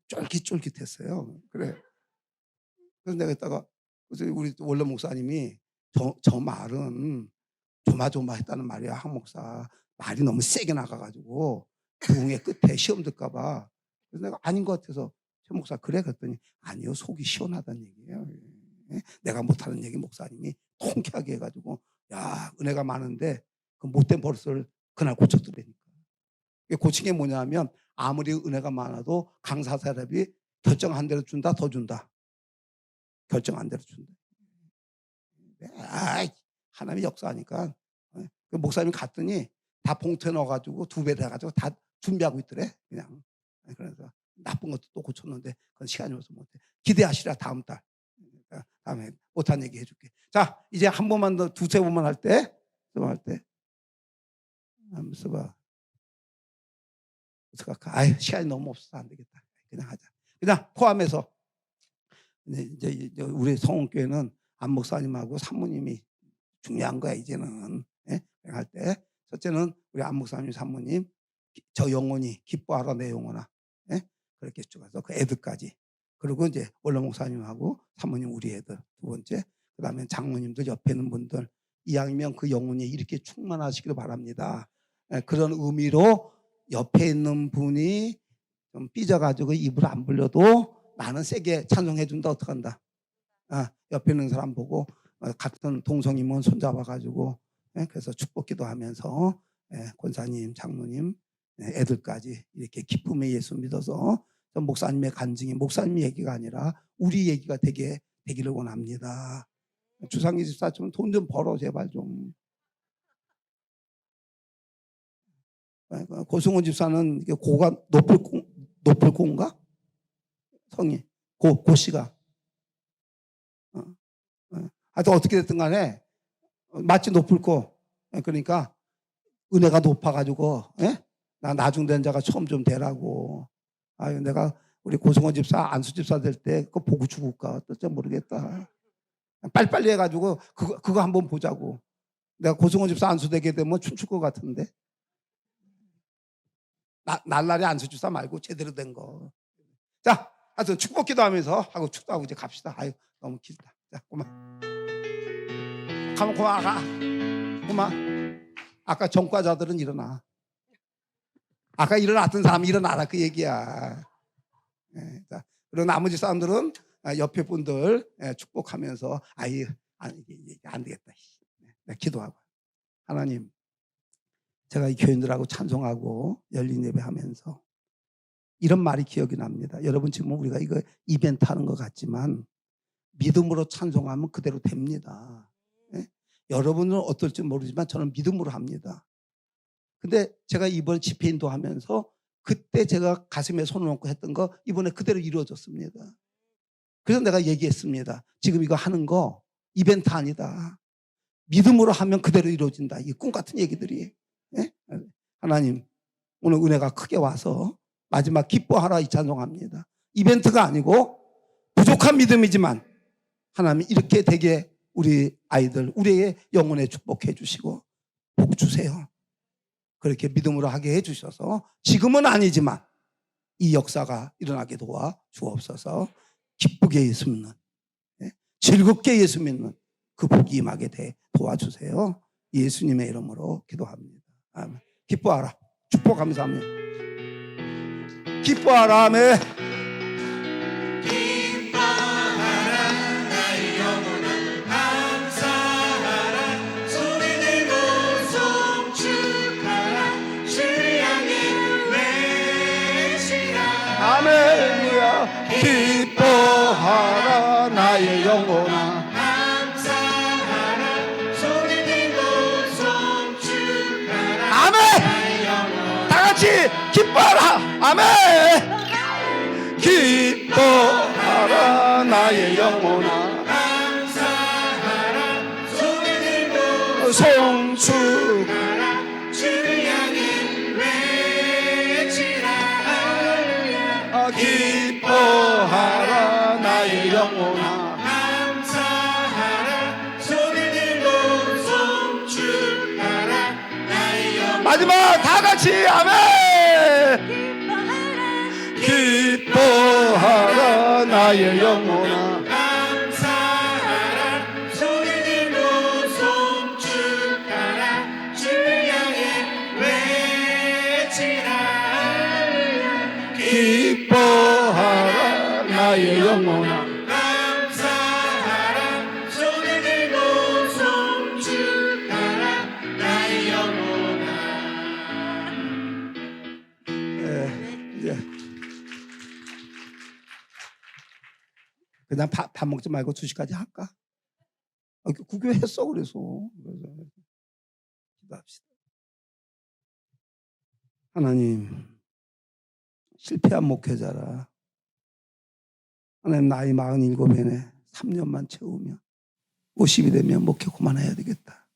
Speaker 2: 쫄깃쫄깃했어요. 그래. 그래서 내가 했다가 그래서 우리 원로 목사님이 저 말은 조마조마했다는 말이야. 한 목사 말이 너무 세게 나가가지고 부흥의 끝에 시험 들까봐. 그래서 내가 아닌 것 같아서. 최 목사 그래? 그랬더니 아니요 속이 시원하다는 얘기예요. 내가 못하는 얘기 목사님이 통쾌하게 해가지고 야 은혜가 많은데 그 못된 버릇을 그날 고쳤더라니까. 고친 게 뭐냐면 아무리 은혜가 많아도 강사 사람이 결정한 대로 준다 더 준다. 결정한 대로 준다. 아이, 하나님이 역사하니까. 그 목사님 갔더니 다 봉투에 넣어가지고 2배 돼가지고 다 준비하고 있더래. 그냥. 그래서 나쁜 것도 또 고쳤는데 그건 시간이 없어서 못해. 기대하시라 다음 달. 다음에 못한 얘기 해줄게. 자, 이제 한 번만 더, 2-3번만 할 때, 한번 써봐. 아유, 시간이 너무 없어서 안 되겠다. 그냥 하자. 그냥 포함해서 이제 우리 성원교회는 안 목사님하고 사모님이 중요한 거야 이제는. 예? 할 때 첫째는 우리 안 목사님 사모님 저 영혼이 기뻐하라 내 영혼아. 예? 그렇게 쭉 해서 그 애들까지. 그리고 이제 원로 목사님하고 사모님 우리 애들 두 번째. 그다음에 장모님들 옆에 있는 분들 이왕이면 그 영혼이 이렇게 충만하시기를 바랍니다. 예, 그런 의미로 옆에 있는 분이 좀 삐져가지고 입을 안 불려도 나는 세게 찬송해 준다. 어떡한다. 옆에 있는 사람 보고 같은 동성이면 손잡아가지고 그래서 축복 기도하면서 권사님, 장로님, 애들까지 이렇게 기쁨의 예수 믿어서 목사님의 간증이 목사님 얘기가 아니라 우리 얘기가 되기를 원합니다. 주상기 집사 좀 돈 좀 벌어 제발 좀. 고승원 집사는 고가 높을 고인가? 성이 고씨가. 하여튼 어떻게 됐든 간에 마치 높을 고. 그러니까 은혜가 높아가지고 나 나중된 자가 처음 좀 되라고. 아유 내가 우리 고승원 집사 안수 집사 될 때 그거 보고 죽을까 어떨지 모르겠다. 빨리빨리 해가지고 그거 한번 보자고. 내가 고승원 집사 안수 되게 되면 춤출 것 같은데. 날라리 안수 집사 말고 제대로 된 거. 자, 하여튼 축복 기도하면서 하고 축도하고 이제 갑시다. 아유 너무 길다. 자, 그만. 그만. 아까 전과자들은 일어나. 아까 일어났던 사람이 일어나라 그 얘기야. 자, 그리고 나머지 사람들은 옆에 분들 축복하면서 아유 안 되겠다. 기도하고. 하나님, 제가 이 교인들하고 찬송하고 열린 예배하면서 이런 말이 기억이 납니다. 여러분 지금 우리가 이거 이벤트 하는 것 같지만 믿음으로 찬송하면 그대로 됩니다. 여러분은 어떨지 모르지만 저는 믿음으로 합니다. 근데 제가 이번 집회 인도하면서 그때 제가 가슴에 손을 얹고 했던 거 이번에 그대로 이루어졌습니다. 그래서 내가 얘기했습니다. 지금 이거 하는 거 이벤트 아니다. 믿음으로 하면 그대로 이루어진다. 이 꿈 같은 얘기들이. 하나님 오늘 은혜가 크게 와서 마지막 기뻐하라 이 찬송합니다. 이벤트가 아니고 부족한 믿음이지만 하나님 이렇게 되게 우리 아이들 우리의 영혼에 축복해 주시고 복 주세요. 그렇게 믿음으로 하게 해 주셔서 지금은 아니지만 이 역사가 일어나게 도와 주옵소서. 기쁘게 예수 믿는 즐겁게 예수 믿는 그 복이 임하게 돼 도와주세요. 예수님의 이름으로 기도합니다. 아멘. 기뻐하라. 축복 감사합니다. 기뻐하라. 아멘.
Speaker 1: 기뻐하라 나의 영혼아 감사하라 소리 들고 송축하라 주 향해 외치라
Speaker 2: 아멘이야. 기뻐하라 나의 영혼아
Speaker 1: 감사하라 소리 들고 송축하라
Speaker 2: 아멘. 다 같이 기뻐하라. 아멘. 기뻐하라 나의 영혼아
Speaker 1: 감사하라 소리 들고
Speaker 2: 송축
Speaker 1: 주 향해 외치라 할렐루야
Speaker 2: 기뻐하라 나의 영혼아
Speaker 1: 감사하라 소리 들고 송축하라 나의 영혼
Speaker 2: 마지막 다 같이 아멘. 기뻐하라 나의 영혼아
Speaker 1: 감사하라 소리 들고 송축하라 주 향해 외치라 할렐루야
Speaker 2: 기뻐하라 나의 영혼아
Speaker 1: 감사하라 소리 들고 송축하라 나의 영혼아
Speaker 2: 이제 그냥 밥 먹지 말고 2시까지 할까? 구교했어. 그래서 기도합시다. 하나님, 실패한 목회자라. 하나님, 나이 47에 3년만 채우면 50이 되면 목회 그만해야 되겠다.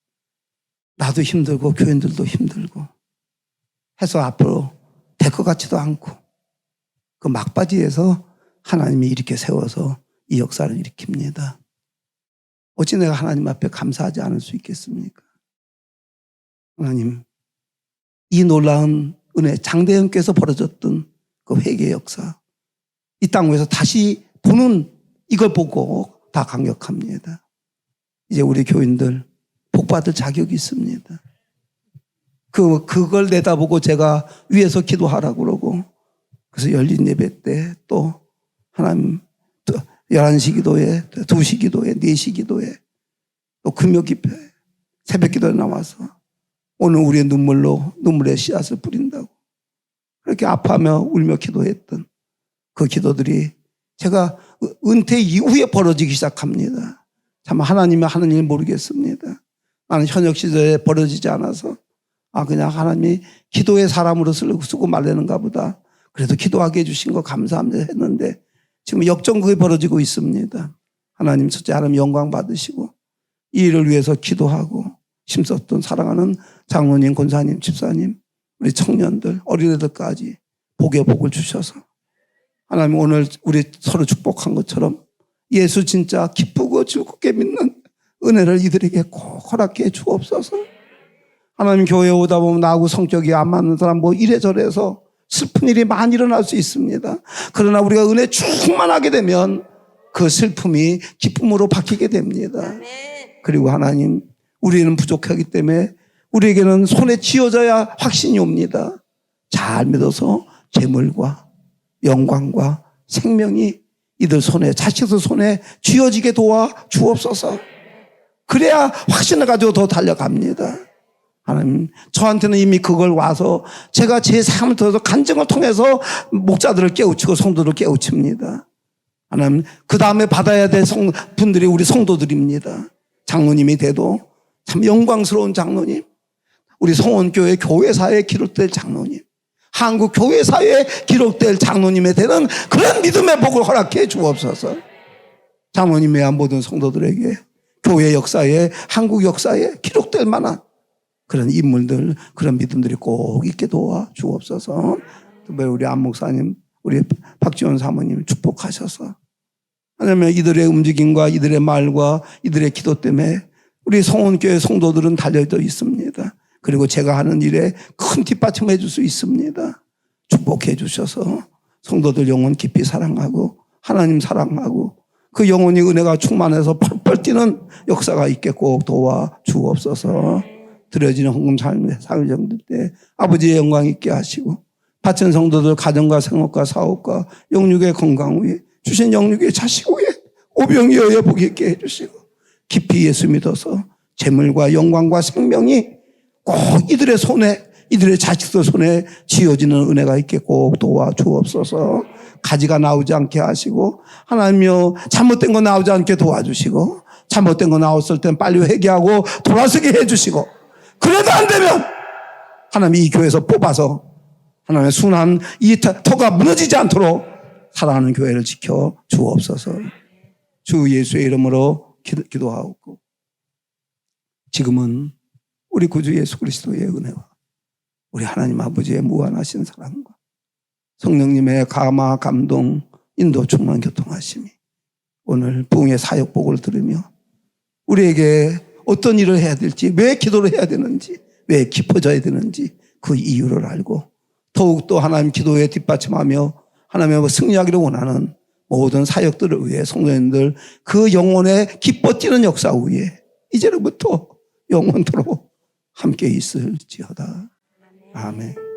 Speaker 2: 나도 힘들고 교인들도 힘들고 해서 앞으로 될 것 같지도 않고 그 막바지에서 하나님이 이렇게 세워서 이 역사를 일으킵니다. 어찌 내가 하나님 앞에 감사하지 않을 수 있겠습니까? 하나님, 이 놀라운 은혜, 장대현께서 벌어졌던 그 회개의 역사, 이 땅 위에서 다시 보는 이걸 보고 다 감격합니다. 이제 우리 교인들 복받을 자격이 있습니다. 그걸 내다보고 제가 위에서 기도하라고 그러고, 그래서 열린 예배 때 또 하나님 11시 기도에, 2시 기도에, 4시 기도에, 또 금요 기도에, 새벽 기도에 나와서 오늘 우리의 눈물의 씨앗을 뿌린다고 그렇게 아파하며 울며 기도했던 그 기도들이 제가 은퇴 이후에 벌어지기 시작합니다. 참 하나님이 하는 일 모르겠습니다. 나는 현역 시절에 벌어지지 않아서 그냥 하나님이 기도의 사람으로 쓰고 말라는가 보다. 그래도 기도하게 해주신 거 감사합니다 했는데 지금 역전극이 벌어지고 있습니다. 하나님 첫째 하나님 영광 받으시고 이 일을 위해서 기도하고 힘썼던 사랑하는 장로님, 권사님, 집사님, 우리 청년들, 어린애들까지 복의 복을 주셔서 하나님 오늘 우리 서로 축복한 것처럼 예수 진짜 기쁘고 즐겁게 믿는 은혜를 이들에게 꼭 허락해 주옵소서. 하나님 교회에 오다 보면 나하고 성격이 안 맞는 사람 뭐 이래저래서 슬픈 일이 많이 일어날 수 있습니다. 그러나 우리가 은혜 충만하게 되면 그 슬픔이 기쁨으로 바뀌게 됩니다. 그리고 하나님, 우리는 부족하기 때문에 우리에게는 손에 쥐어져야 확신이 옵니다. 잘 믿어서 재물과 영광과 생명이 이들 손에, 자식들 손에 쥐어지게 도와 주옵소서. 그래야 확신을 가지고 더 달려갑니다. 하나님, 저한테는 이미 그걸 와서 제가 제 삶을 통해서 간증을 통해서 목자들을 깨우치고 성도들을 깨우칩니다. 하나님, 그 다음에 받아야 될 분들이 우리 성도들입니다. 장로님이 돼도 참 영광스러운 장로님, 우리 성원교회 교회사에 기록될 장로님, 한국 교회사에 기록될 장로님에 대한 그런 믿음의 복을 허락해 주옵소서. 장로님의 모든 성도들에게 교회 역사에, 한국 역사에 기록될 만한 그런 인물들, 그런 믿음들이 꼭 있게 도와 주옵소서. 우리 안 목사님, 우리 박지원 사모님 축복하셔서 하나님, 이들의 움직임과 이들의 말과 이들의 기도 때문에 우리 성원교회 성도들은 달려져 있습니다. 그리고 제가 하는 일에 큰 뒷받침을 해줄 수 있습니다. 축복해 주셔서 성도들 영혼 깊이 사랑하고 하나님 사랑하고 그 영혼이 은혜가 충만해서 펄펄 뛰는 역사가 있게 꼭 도와 주옵소서. 드려지는 헌금 상을 정들 때 아버지의 영광 있게 하시고 바친 성도들 가정과 생업과 사업과 영육의 건강 위에 주신 영육의 자식 위에 오병이어의 복 있게 해주시고 깊이 예수 믿어서 재물과 영광과 생명이 꼭 이들의 손에, 이들의 자식들 손에 쥐어지는 은혜가 있게 꼭 도와 주옵소서. 가지가 나오지 않게 하시고 하나님이여 잘못된 거 나오지 않게 도와주시고 잘못된 거 나왔을 땐 빨리 회개하고 돌아서게 해주시고 그래도 안 되면 하나님 이 교회에서 뽑아서 하나님의 순한 이 터가 무너지지 않도록 사랑하는 교회를 지켜 주옵소서. 주 예수의 이름으로 기도하고 지금은 우리 구주 예수 그리스도의 은혜와 우리 하나님 아버지의 무한하신 사랑과 성령님의 감화 감동 인도 충만 교통하심이 오늘 부흥의 사역복을 들으며 우리에게 어떤 일을 해야 될지, 왜 기도를 해야 되는지, 왜 깊어져야 되는지 그 이유를 알고 더욱더 하나님 기도에 뒷받침하며 하나님의 승리하기를 원하는 모든 사역들을 위해 성도님들 그 영혼에 기뻐 뛰는 역사 위에 이제로부터 영원토록 함께 있을지어다. 아멘.